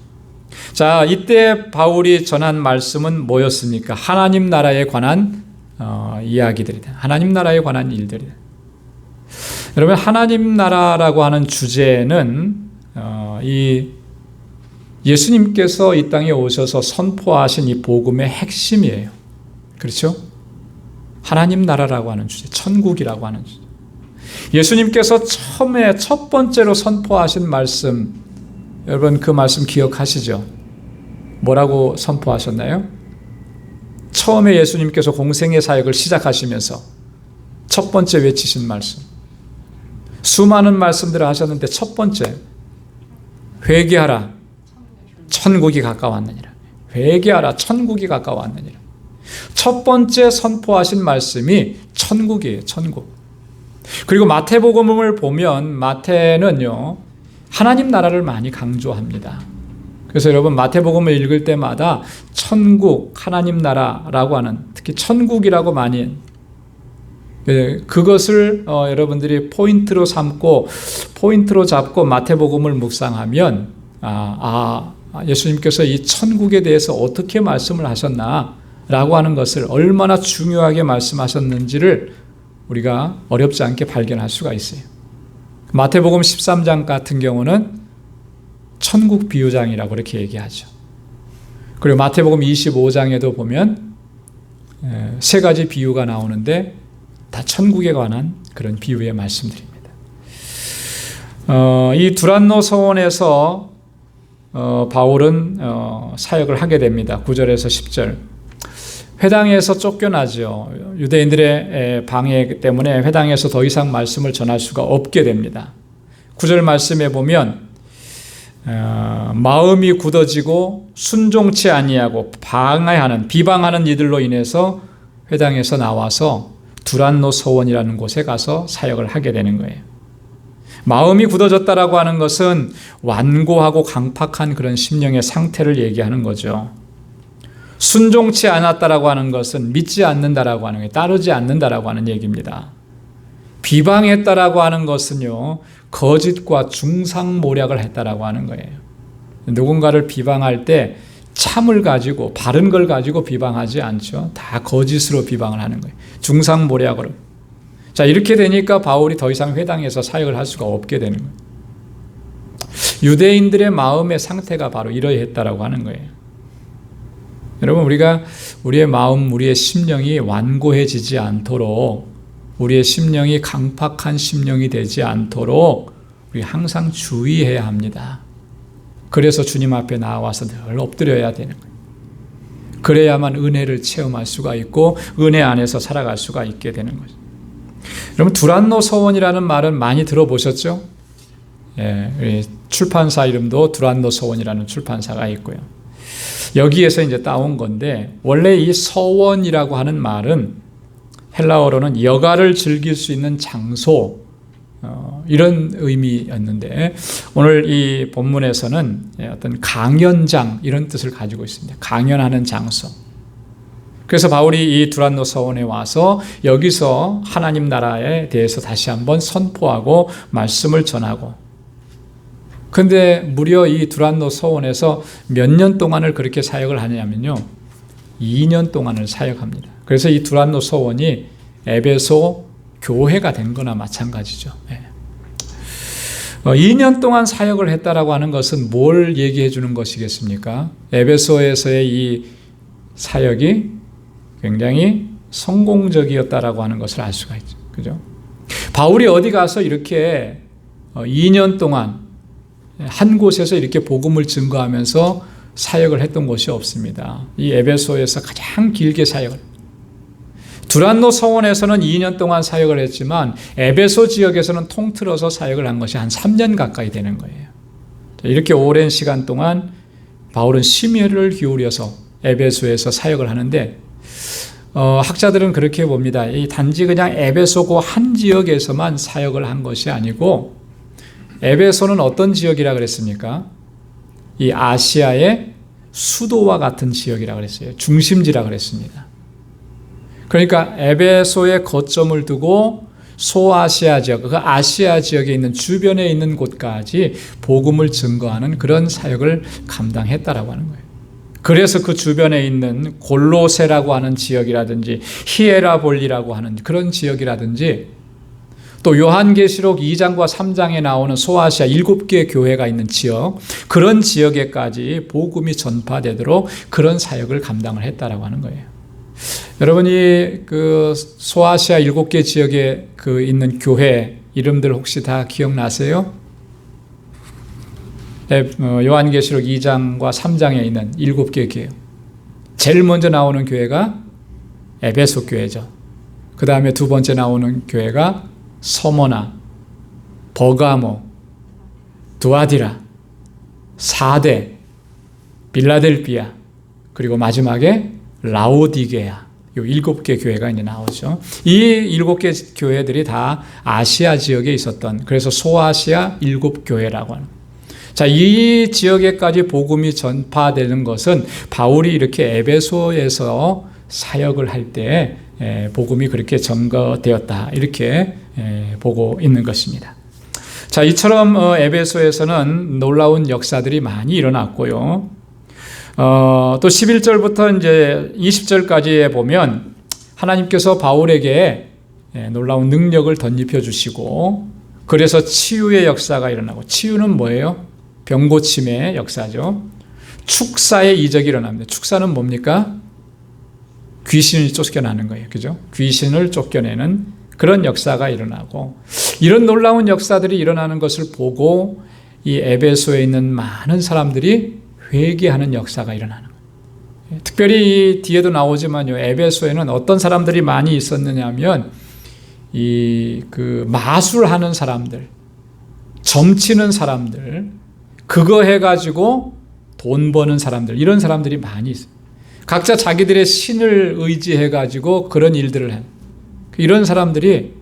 자, 이때 바울이 전한 말씀은 뭐였습니까? 하나님 나라에 관한 이야기들이다. 하나님 나라에 관한 일들이다. 여러분, 하나님 나라라고 하는 주제는 이 예수님께서 이 땅에 오셔서 선포하신 이 복음의 핵심이에요. 그렇죠? 하나님 나라라고 하는 주제, 천국이라고 하는 주제. 예수님께서 처음에 첫 번째로 선포하신 말씀, 여러분 그 말씀 기억하시죠? 뭐라고 선포하셨나요? 처음에 예수님께서 공생의 사역을 시작하시면서 첫 번째 외치신 말씀, 수많은 말씀들을 하셨는데 첫 번째, 회개하라, 천국이 가까웠느니라. 회개하라, 천국이 가까웠느니라. 첫 번째 선포하신 말씀이 천국이에요. 천국. 그리고 마태복음을 보면 마태는요, 하나님 나라를 많이 강조합니다. 그래서 여러분 마태복음을 읽을 때마다 천국, 하나님 나라라고 하는, 특히 천국이라고 많이, 그것을 여러분들이 포인트로 잡고 마태복음을 묵상하면 예수님께서 이 천국에 대해서 어떻게 말씀을 하셨나라고 하는 것을, 얼마나 중요하게 말씀하셨는지를 우리가 어렵지 않게 발견할 수가 있어요. 마태복음 13장 같은 경우는 천국 비유장이라고 이렇게 얘기하죠. 그리고 마태복음 25장에도 보면 세 가지 비유가 나오는데 다 천국에 관한 그런 비유의 말씀들입니다. 이 두란노 서원에서 바울은 사역을 하게 됩니다. 9절에서 10절. 회당에서 쫓겨나죠. 유대인들의 방해 때문에 회당에서 더 이상 말씀을 전할 수가 없게 됩니다. 9절 말씀에 보면 마음이 굳어지고 순종치 아니하고 비방하는 이들로 인해서 회당에서 나와서 두란노 서원이라는 곳에 가서 사역을 하게 되는 거예요. 마음이 굳어졌다라고 하는 것은 완고하고 강팍한 그런 심령의 상태를 얘기하는 거죠. 순종치 않았다라고 하는 것은 믿지 않는다라고 하는 거예요. 따르지 않는다라고 하는 얘기입니다. 비방했다라고 하는 것은요, 거짓과 중상모략을 했다라고 하는 거예요. 누군가를 비방할 때 참을 가지고 바른 걸 가지고 비방하지 않죠. 다 거짓으로 비방을 하는 거예요. 중상모략으로. 자, 이렇게 되니까 바울이 더 이상 회당에서 사역을 할 수가 없게 되는 거예요. 유대인들의 마음의 상태가 바로 이러했다라고 하는 거예요. 여러분, 우리가 우리의 마음, 우리의 심령이 완고해지지 않도록, 우리의 심령이 강팍한 심령이 되지 않도록 우리 항상 주의해야 합니다. 그래서 주님 앞에 나와서 늘 엎드려야 되는 거예요. 그래야만 은혜를 체험할 수가 있고 은혜 안에서 살아갈 수가 있게 되는 거죠. 여러분, 두란노 서원이라는 말은 많이 들어보셨죠? 예, 출판사 이름도 두란노 서원이라는 출판사가 있고요. 여기에서 이제 따온 건데, 원래 이 서원이라고 하는 말은 헬라어로는 여가를 즐길 수 있는 장소, 이런 의미였는데, 오늘 이 본문에서는 어떤 강연장 이런 뜻을 가지고 있습니다. 강연하는 장소. 그래서 바울이 이 두란노 서원에 와서 여기서 하나님 나라에 대해서 다시 한번 선포하고 말씀을 전하고, 근데 무려 이 두란노 서원에서 몇 년 동안을 그렇게 사역을 하냐면요, 2년 동안을 사역합니다. 그래서 이 두란노 서원이 에베소 교회가 된 거나 마찬가지죠. 2년 동안 사역을 했다라고 하는 것은 뭘 얘기해 주는 것이겠습니까? 에베소에서의 이 사역이 굉장히 성공적이었다라고 하는 것을 알 수가 있죠. 그죠? 바울이 어디 가서 이렇게 2년 동안 한 곳에서 이렇게 복음을 증거하면서 사역을 했던 곳이 없습니다. 이 에베소에서 가장 길게 사역을, 두란노 서원에서는 2년 동안 사역을 했지만 에베소 지역에서는 통틀어서 사역을 한 것이 한 3년 가까이 되는 거예요. 이렇게 오랜 시간 동안 바울은 심혈을 기울여서 에베소에서 사역을 하는데, 학자들은 그렇게 봅니다. 이 단지 그냥 에베소고 한 지역에서만 사역을 한 것이 아니고, 에베소는 어떤 지역이라 그랬습니까? 이 아시아의 수도와 같은 지역이라 그랬어요. 중심지라 그랬습니다. 그러니까 에베소에 거점을 두고 소아시아 지역, 그 아시아 지역에 있는 주변에 있는 곳까지 복음을 증거하는 그런 사역을 감당했다라고 하는 거예요. 그래서 그 주변에 있는 골로세라고 하는 지역이라든지 히에라볼리라고 하는 그런 지역이라든지, 또 요한계시록 2장과 3장에 나오는 소아시아 7개의 교회가 있는 지역, 그런 지역에까지 복음이 전파되도록 그런 사역을 감당을 했다라고 하는 거예요. 여러분이 그 소아시아 7개 지역에 그 있는 교회 이름들 혹시 다 기억나세요? 요한계시록 2장과 3장에 있는 7개 교회. 제일 먼저 나오는 교회가 에베소 교회죠. 그 다음에 두 번째 나오는 교회가 서머나, 버가모, 두아디라, 사데, 빌라델비아, 그리고 마지막에 라오디게아, 이 7개 교회가 이제 나오죠. 이 7개 교회들이 다 아시아 지역에 있었던, 그래서 소아시아 7교회라고 하는. 자, 이 지역에까지 복음이 전파되는 것은 바울이 이렇게 에베소에서 사역을 할 때 복음이 그렇게 전거되었다, 이렇게 보고 있는 것입니다. 자, 이처럼 에베소에서는 놀라운 역사들이 많이 일어났고요. 또 11절부터 이제 20절까지에 보면 하나님께서 바울에게 놀라운 능력을 덧입혀 주시고, 그래서 치유의 역사가 일어나고, 치유는 뭐예요? 병고침의 역사죠. 축사의 이적이 일어납니다. 축사는 뭡니까? 귀신을 쫓겨나는 거예요. 그죠? 귀신을 쫓겨내는 그런 역사가 일어나고, 이런 놀라운 역사들이 일어나는 것을 보고 이 에베소에 있는 많은 사람들이 회개하는 역사가 일어나는 거예요. 특별히 뒤에도 나오지만요, 에베소에는 어떤 사람들이 많이 있었느냐 하면 그 마술하는 사람들, 점치는 사람들, 그거 해가지고 돈 버는 사람들, 이런 사람들이 많이 있어요. 각자 자기들의 신을 의지해가지고 그런 일들을 해요. 이런 사람들이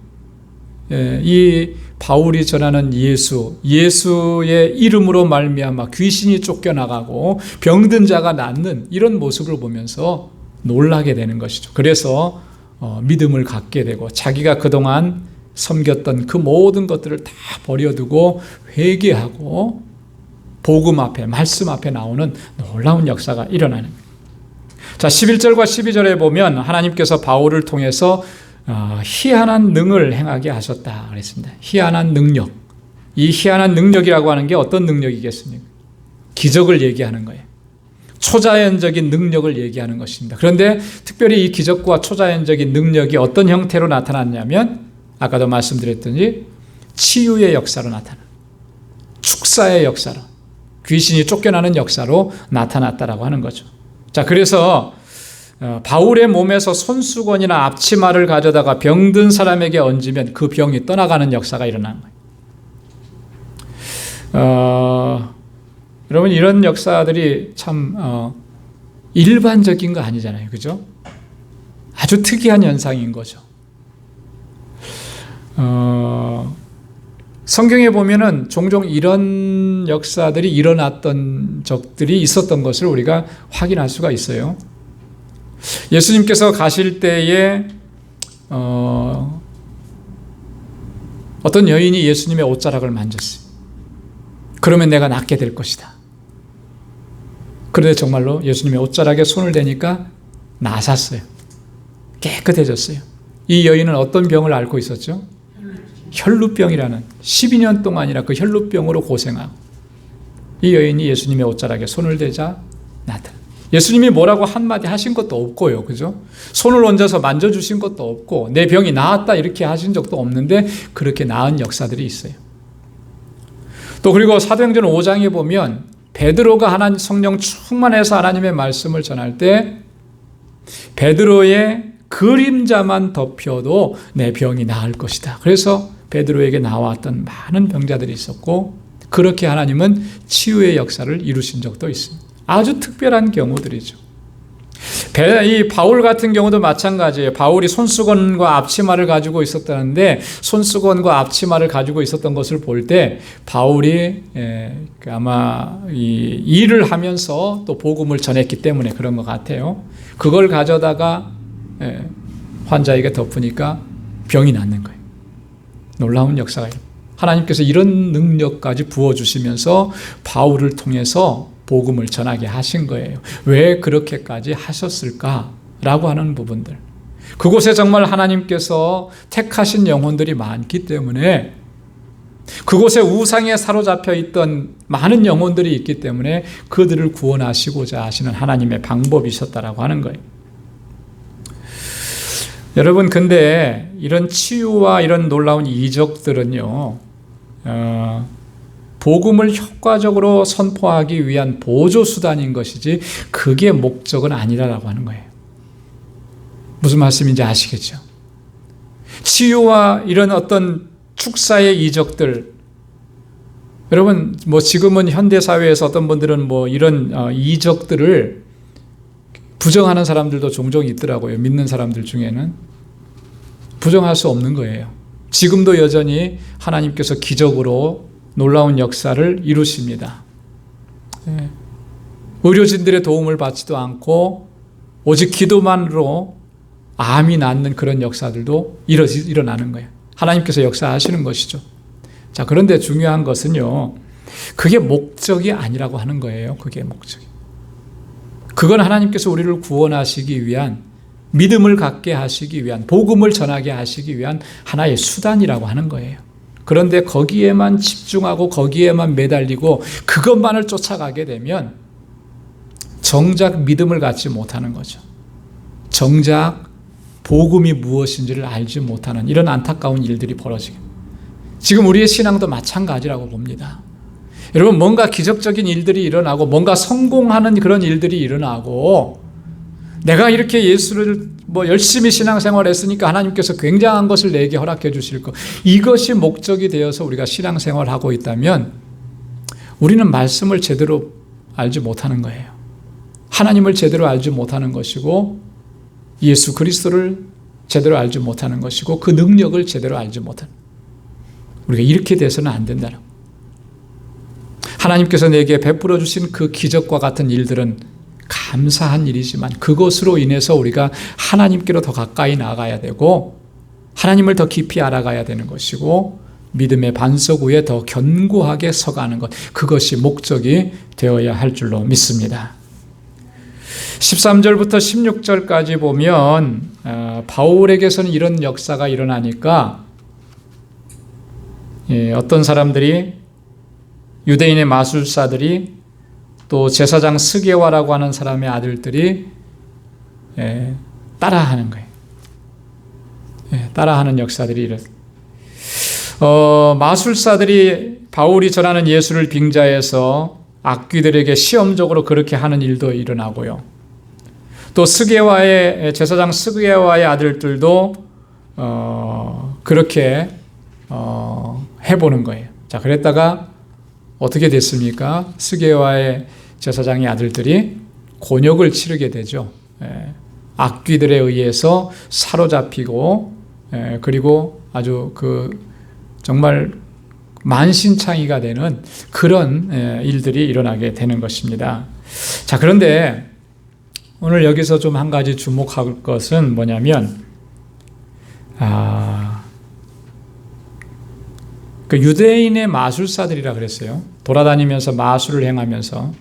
이 바울이 전하는 예수의 이름으로 말미암아 귀신이 쫓겨나가고 병든 자가 낫는 이런 모습을 보면서 놀라게 되는 것이죠. 그래서 믿음을 갖게 되고, 자기가 그동안 섬겼던 그 모든 것들을 다 버려두고 회개하고 복음 앞에, 말씀 앞에 나오는 놀라운 역사가 일어나는 거예요. 자, 11절과 12절에 보면 하나님께서 바울을 통해서 희한한 능을 행하게 하셨다 그랬습니다. 희한한 능력. 이 희한한 능력이라고 하는 게 어떤 능력이겠습니까? 기적을 얘기하는 거예요. 초자연적인 능력을 얘기하는 것입니다. 그런데 특별히 이 기적과 초자연적인 능력이 어떤 형태로 나타났냐면 아까도 말씀드렸더니 치유의 역사로 나타나, 축사의 역사로, 귀신이 쫓겨나는 역사로 나타났다라고 하는 거죠. 자, 그래서 바울의 몸에서 손수건이나 앞치마를 가져다가 병든 사람에게 얹으면 그 병이 떠나가는 역사가 일어나는 거예요. 여러분, 이런 역사들이 참 일반적인 거 아니잖아요. 그죠? 아주 특이한 현상인 거죠. 성경에 보면은 종종 이런 역사들이 일어났던 적들이 있었던 것을 우리가 확인할 수가 있어요. 예수님께서 가실 때에 어떤 여인이 예수님의 옷자락을 만졌어요. 그러면 내가 낫게 될 것이다. 그런데 정말로 예수님의 옷자락에 손을 대니까 나았어요. 깨끗해졌어요. 이 여인은 어떤 병을 앓고 있었죠? 혈루병이라는 12년 동안이나 그 혈루병으로 고생하고 이 여인이 예수님의 옷자락에 손을 대자 나았다. 예수님이 뭐라고 한마디 하신 것도 없고요. 그죠? 손을 얹어서 만져주신 것도 없고 내 병이 나았다 이렇게 하신 적도 없는데 그렇게 나은 역사들이 있어요. 또 그리고 사도행전 5장에 보면 베드로가 하나님 성령 충만해서 하나님의 말씀을 전할 때 베드로의 그림자만 덮여도 내 병이 나을 것이다. 그래서 베드로에게 나왔던 많은 병자들이 있었고 그렇게 하나님은 치유의 역사를 이루신 적도 있습니다. 아주 특별한 경우들이죠. 이 바울 같은 경우도 마찬가지예요. 바울이 손수건과 앞치마를 가지고 있었다는데 손수건과 앞치마를 가지고 있었던 것을 볼 때 바울이 아마 이 일을 하면서 또 복음을 전했기 때문에 그런 것 같아요. 그걸 가져다가 환자에게 덮으니까 병이 낫는 거예요. 놀라운 역사가 하나님께서 이런 능력까지 부어주시면서 바울을 통해서 복음을 전하게 하신 거예요. 왜 그렇게까지 하셨을까라고 하는 부분들. 그곳에 정말 하나님께서 택하신 영혼들이 많기 때문에 그곳에 우상에 사로잡혀 있던 많은 영혼들이 있기 때문에 그들을 구원하시고자 하시는 하나님의 방법이셨다라고 하는 거예요. 여러분, 근데 이런 치유와 이런 놀라운 이적들은요, 복음을 효과적으로 선포하기 위한 보조수단인 것이지 그게 목적은 아니라고 하는 거예요. 무슨 말씀인지 아시겠죠? 치유와 이런 어떤 축사의 이적들, 여러분 뭐 지금은 현대사회에서 어떤 분들은 뭐 이런 이적들을 부정하는 사람들도 종종 있더라고요. 믿는 사람들 중에는. 부정할 수 없는 거예요. 지금도 여전히 하나님께서 기적으로 놀라운 역사를 이루십니다. 의료진들의 도움을 받지도 않고 오직 기도만으로 암이 낫는 그런 역사들도 일어나는 거예요. 하나님께서 역사하시는 것이죠. 자, 그런데 중요한 것은요, 그게 목적이 아니라고 하는 거예요. 그게 목적이. 그건 하나님께서 우리를 구원하시기 위한, 믿음을 갖게 하시기 위한, 복음을 전하게 하시기 위한 하나의 수단이라고 하는 거예요. 그런데 거기에만 집중하고 거기에만 매달리고 그것만을 쫓아가게 되면 정작 믿음을 갖지 못하는 거죠. 정작 복음이 무엇인지를 알지 못하는 이런 안타까운 일들이 벌어지게. 지금 우리의 신앙도 마찬가지라고 봅니다. 여러분, 뭔가 기적적인 일들이 일어나고 뭔가 성공하는 그런 일들이 일어나고 내가 이렇게 예수를 열심히 신앙생활 했으니까 하나님께서 굉장한 것을 내게 허락해 주실 것, 이것이 목적이 되어서 우리가 신앙생활을 하고 있다면 우리는 말씀을 제대로 알지 못하는 거예요. 하나님을 제대로 알지 못하는 것이고 예수 그리스도를 제대로 알지 못하는 것이고 그 능력을 제대로 알지 못하는, 우리가 이렇게 돼서는 안 된다는. 하나님께서 내게 베풀어 주신 그 기적과 같은 일들은 감사한 일이지만 그것으로 인해서 우리가 하나님께로 더 가까이 나가야 되고 하나님을 더 깊이 알아가야 되는 것이고 믿음의 반석 위에 더 견고하게 서가는 것, 그것이 목적이 되어야 할 줄로 믿습니다. 13절부터 16절까지 보면 바울에게서는 이런 역사가 일어나니까 어떤 사람들이, 유대인의 마술사들이, 또 제사장 스게와라고 하는 사람의 아들들이 따라하는 거예요. 따라하는 역사들이 일어났어요. 마술사들이 바울이 전하는 예수를 빙자해서 악귀들에게 시험적으로 그렇게 하는 일도 일어나고요. 또 제사장 스게와의 아들들도 그렇게 해보는 거예요. 자, 그랬다가 어떻게 됐습니까? 스게와의 제사장의 아들들이 곤욕을 치르게 되죠. 악귀들에 의해서 사로잡히고, 그리고 아주 정말 만신창이가 되는 그런 일들이 일어나게 되는 것입니다. 자, 그런데 오늘 여기서 좀 한 가지 주목할 것은 뭐냐면, 유대인의 마술사들이라 그랬어요. 돌아다니면서 마술을 행하면서,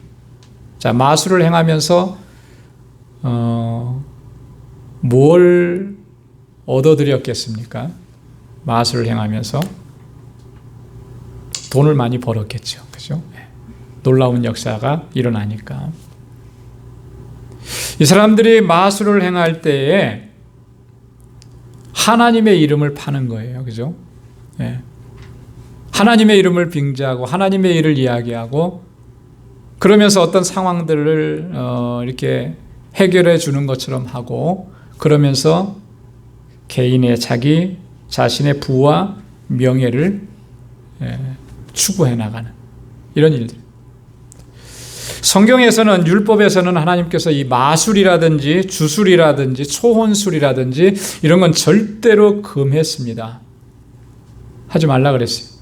자, 마술을 행하면서 뭘 얻어들였겠습니까? 마술을 행하면서 돈을 많이 벌었겠죠. 그죠? 놀라운 역사가 일어나니까. 이 사람들이 마술을 행할 때에 하나님의 이름을 파는 거예요. 그죠? 하나님의 이름을 빙자하고 하나님의 일을 이야기하고, 그러면서 어떤 상황들을 이렇게 해결해 주는 것처럼 하고, 그러면서 개인의 자신의 부와 명예를 추구해 나가는 이런 일들. 성경에서는, 율법에서는 하나님께서 이 마술이라든지 주술이라든지 초혼술이라든지 이런 건 절대로 금했습니다. 하지 말라 그랬어요.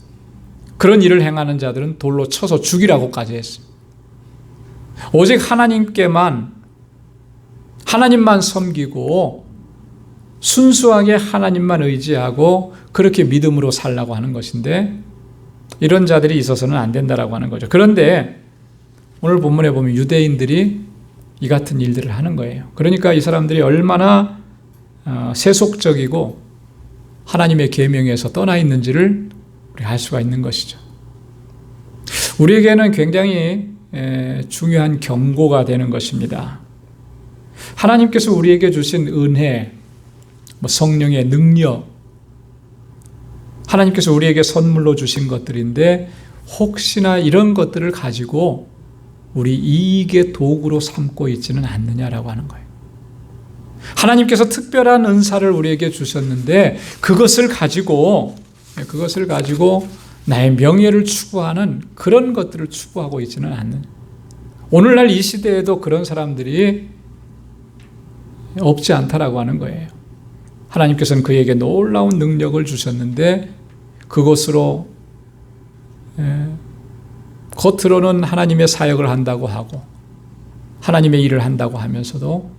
그런 일을 행하는 자들은 돌로 쳐서 죽이라고까지 했어요. 오직 하나님만 섬기고 순수하게 하나님만 의지하고 그렇게 믿음으로 살라고 하는 것인데, 이런 자들이 있어서는 안 된다라고 하는 거죠. 그런데 오늘 본문에 보면 유대인들이 이 같은 일들을 하는 거예요. 그러니까 이 사람들이 얼마나 세속적이고 하나님의 계명에서 떠나 있는지를 우리가 알 수가 있는 것이죠. 우리에게는 굉장히 중요한 경고가 되는 것입니다. 하나님께서 우리에게 주신 은혜, 성령의 능력, 하나님께서 우리에게 선물로 주신 것들인데, 혹시나 이런 것들을 가지고 우리 이익의 도구로 삼고 있지는 않느냐라고 하는 거예요. 하나님께서 특별한 은사를 우리에게 주셨는데 그것을 가지고 나의 명예를 추구하는 그런 것들을 추구하고 있지는 않느냐. 오늘날 이 시대에도 그런 사람들이 없지 않다라고 하는 거예요. 하나님께서는 그에게 놀라운 능력을 주셨는데 그것으로 겉으로는 하나님의 사역을 한다고 하고 하나님의 일을 한다고 하면서도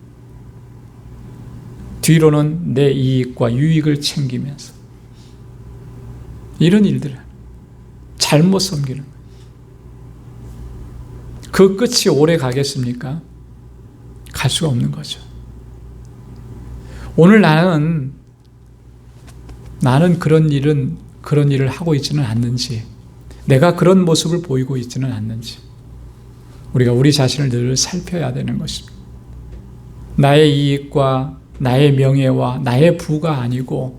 뒤로는 내 이익과 유익을 챙기면서 이런 일들을 잘못 섬기는 거예요. 그 끝이 오래 가겠습니까? 갈 수가 없는 거죠. 오늘 나는 그런 일을 하고 있지는 않는지, 내가 그런 모습을 보이고 있지는 않는지, 우리가 우리 자신을 늘 살펴야 되는 것입니다. 나의 이익과 나의 명예와 나의 부가 아니고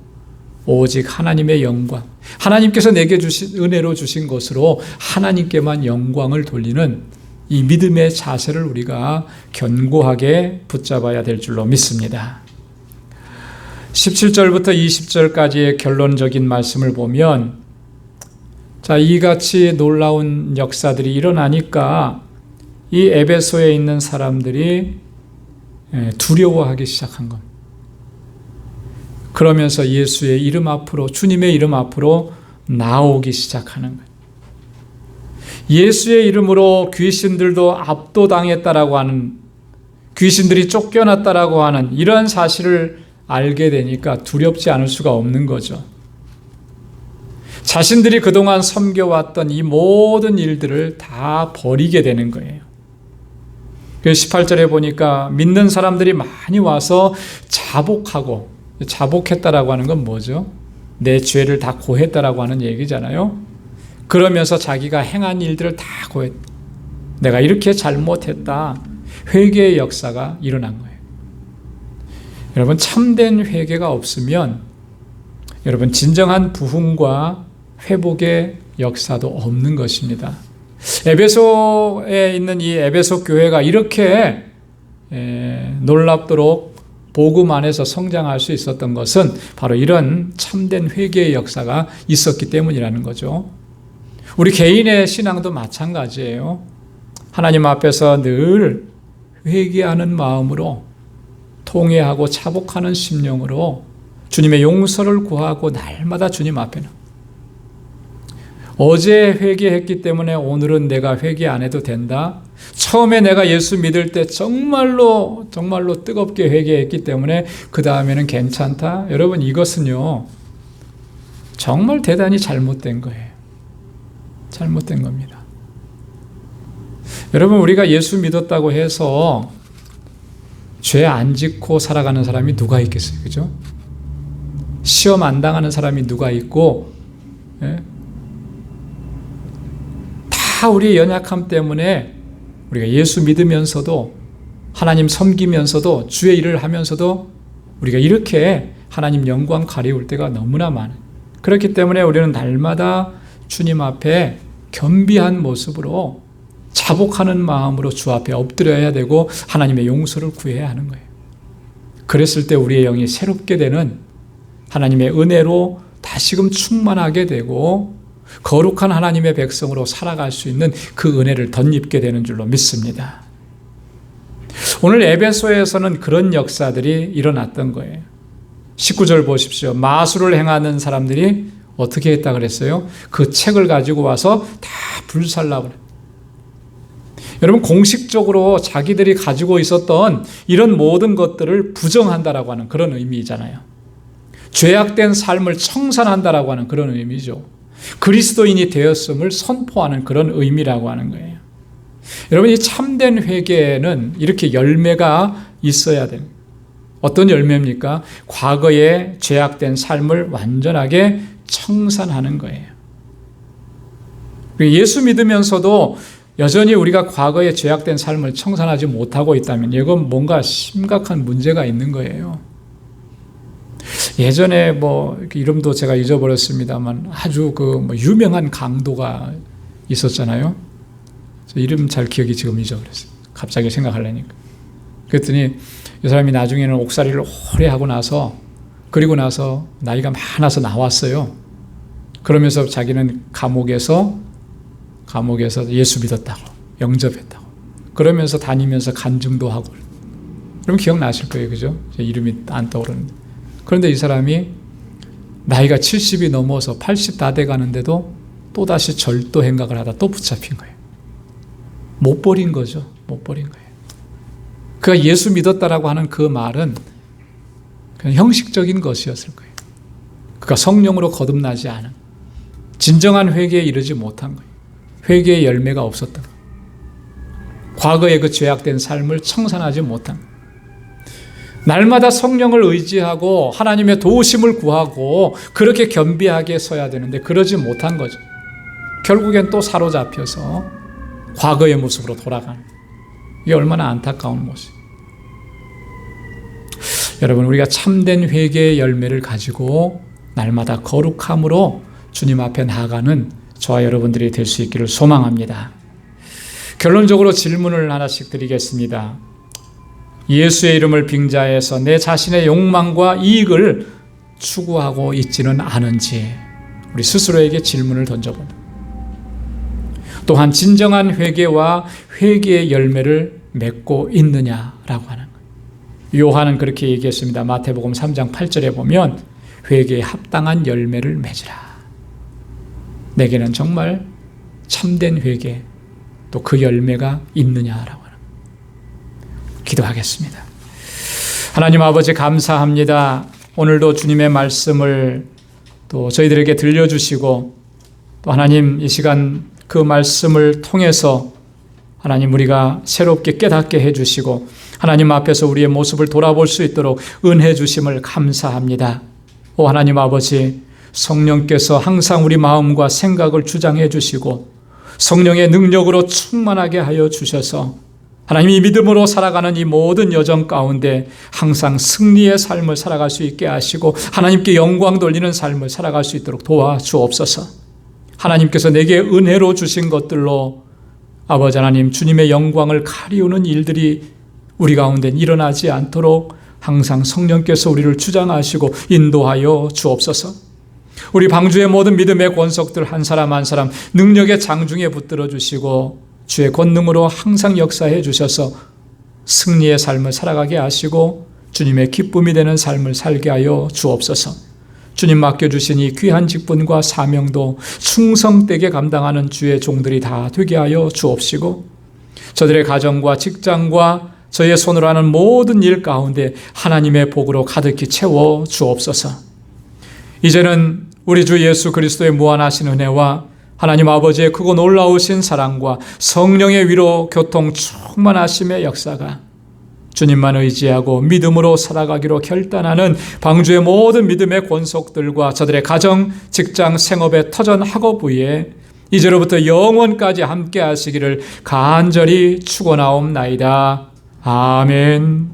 오직 하나님의 영광, 하나님께서 내게 주신 은혜로 주신 것으로 하나님께만 영광을 돌리는 이 믿음의 자세를 우리가 견고하게 붙잡아야 될 줄로 믿습니다. 17절부터 20절까지의 결론적인 말씀을 보면, 자, 이같이 놀라운 역사들이 일어나니까 이 에베소에 있는 사람들이 두려워하기 시작한 겁니다. 그러면서 예수의 이름 앞으로, 주님의 이름 앞으로 나오기 시작하는 거예요. 예수의 이름으로 귀신들도 압도당했다라고 하는, 귀신들이 쫓겨났다라고 하는 이런 사실을 알게 되니까 두렵지 않을 수가 없는 거죠. 자신들이 그동안 섬겨왔던 이 모든 일들을 다 버리게 되는 거예요. 18절에 보니까 믿는 사람들이 많이 와서 자복했다라고 하는 건 뭐죠? 내 죄를 다 고했다라고 하는 얘기잖아요. 그러면서 자기가 행한 일들을 다 고했다. 내가 이렇게 잘못했다. 회개의 역사가 일어난 거예요. 여러분, 참된 회개가 없으면 여러분 진정한 부흥과 회복의 역사도 없는 것입니다. 에베소에 있는 이 에베소 교회가 이렇게 놀랍도록 복음 안에서 성장할 수 있었던 것은 바로 이런 참된 회개의 역사가 있었기 때문이라는 거죠. 우리 개인의 신앙도 마찬가지예요. 하나님 앞에서 늘 회개하는 마음으로 통회하고 차복하는 심령으로 주님의 용서를 구하고 날마다 주님 앞에 어제 회개했기 때문에 오늘은 내가 회개 안 해도 된다. 처음에 내가 예수 믿을 때 정말로 뜨겁게 회개했기 때문에 그 다음에는 괜찮다. 여러분, 이것은요 정말 대단히 잘못된 거예요. 잘못된 겁니다. 여러분, 우리가 예수 믿었다고 해서 죄 안 짓고 살아가는 사람이 누가 있겠어요? 그죠? 시험 안 당하는 사람이 누가 있고, 다 우리의 연약함 때문에 우리가 예수 믿으면서도 하나님 섬기면서도 주의 일을 하면서도 우리가 이렇게 하나님 영광 가리울 때가 너무나 많아요. 그렇기 때문에 우리는 날마다 주님 앞에 겸비한 모습으로 자복하는 마음으로 주 앞에 엎드려야 되고 하나님의 용서를 구해야 하는 거예요. 그랬을 때 우리의 영이 새롭게 되는 하나님의 은혜로 다시금 충만하게 되고 거룩한 하나님의 백성으로 살아갈 수 있는 그 은혜를 덧입게 되는 줄로 믿습니다. 오늘 에베소에서는 그런 역사들이 일어났던 거예요. 19절 보십시오. 마술을 행하는 사람들이 어떻게 했다 그랬어요? 그 책을 가지고 와서 다 불살라고 그래요. 여러분, 공식적으로 자기들이 가지고 있었던 이런 모든 것들을 부정한다라고 하는 그런 의미잖아요. 죄악된 삶을 청산한다라고 하는 그런 의미죠. 그리스도인이 되었음을 선포하는 그런 의미라고 하는 거예요. 여러분, 이 참된 회개는 이렇게 열매가 있어야 됩니다. 어떤 열매입니까? 과거의 죄악된 삶을 완전하게 청산하는 거예요. 예수 믿으면서도 여전히 우리가 과거의 죄악된 삶을 청산하지 못하고 있다면 이건 뭔가 심각한 문제가 있는 거예요. 예전에 이름도 제가 잊어버렸습니다만 아주 유명한 강도가 있었잖아요. 이름 잘 기억이 지금 잊어버렸어요. 갑자기 생각하려니까. 그랬더니 이 사람이 나중에는 옥살이를 오래 하고 나서 그리고 나서 나이가 많아서 나왔어요. 그러면서 자기는 감옥에서 예수 믿었다고 영접했다고 그러면서 다니면서 간증도 하고. 그럼 기억나실 거예요. 그죠? 제 이름이 안 떠오르는데. 그런데 이 사람이 나이가 70이 넘어서 80 다 돼가는데도 또다시 절도 행각을 하다 또 붙잡힌 거예요. 못 버린 거죠. 못 버린 거예요. 그가 예수 믿었다라고 하는 그 말은 그냥 형식적인 것이었을 거예요. 그가 성령으로 거듭나지 않은, 진정한 회개에 이르지 못한 거예요. 회개의 열매가 없었던 거예요. 과거의 그 죄악된 삶을 청산하지 못한 거예요. 날마다 성령을 의지하고 하나님의 도우심을 구하고 그렇게 겸비하게 서야 되는데 그러지 못한 거죠. 결국엔 또 사로잡혀서 과거의 모습으로 돌아가는, 이게 얼마나 안타까운 모습. 여러분, 우리가 참된 회개의 열매를 가지고 날마다 거룩함으로 주님 앞에 나아가는 저와 여러분들이 될 수 있기를 소망합니다. 결론적으로 질문을 하나씩 드리겠습니다. 예수의 이름을 빙자해서 내 자신의 욕망과 이익을 추구하고 있지는 않은지 우리 스스로에게 질문을 던져봅니다. 또한 진정한 회개와 회개의 열매를 맺고 있느냐라고 하는 거예요. 요한은 그렇게 얘기했습니다. 마태복음 3장 8절에 보면 회개에 합당한 열매를 맺으라. 내게는 정말 참된 회개 또 그 열매가 있느냐라고 하는 거예요. 기도하겠습니다. 하나님 아버지, 감사합니다. 오늘도 주님의 말씀을 또 저희들에게 들려주시고 또 하나님 이 시간 그 말씀을 통해서 하나님 우리가 새롭게 깨닫게 해주시고 하나님 앞에서 우리의 모습을 돌아볼 수 있도록 은혜 주심을 감사합니다. 오 하나님 아버지, 성령께서 항상 우리 마음과 생각을 주장해 주시고 성령의 능력으로 충만하게 하여 주셔서 하나님이 믿음으로 살아가는 이 모든 여정 가운데 항상 승리의 삶을 살아갈 수 있게 하시고 하나님께 영광 돌리는 삶을 살아갈 수 있도록 도와주옵소서. 하나님께서 내게 은혜로 주신 것들로 아버지 하나님 주님의 영광을 가리우는 일들이 우리 가운데 일어나지 않도록 항상 성령께서 우리를 주장하시고 인도하여 주옵소서. 우리 방주의 모든 믿음의 권속들 한 사람 한 사람 능력의 장중에 붙들어 주시고 주의 권능으로 항상 역사해 주셔서 승리의 삶을 살아가게 하시고 주님의 기쁨이 되는 삶을 살게 하여 주옵소서. 주님 맡겨주신 이 귀한 직분과 사명도 충성되게 감당하는 주의 종들이 다 되게 하여 주옵시고 저들의 가정과 직장과 저의 손으로 하는 모든 일 가운데 하나님의 복으로 가득히 채워 주옵소서. 이제는 우리 주 예수 그리스도의 무한하신 은혜와 하나님 아버지의 크고 놀라우신 사랑과 성령의 위로 교통 충만하심의 역사가 주님만 의지하고 믿음으로 살아가기로 결단하는 방주의 모든 믿음의 권속들과 저들의 가정, 직장, 생업의 터전 학업 위에 이제로부터 영원까지 함께 하시기를 간절히 축원하옵나이다. 아멘.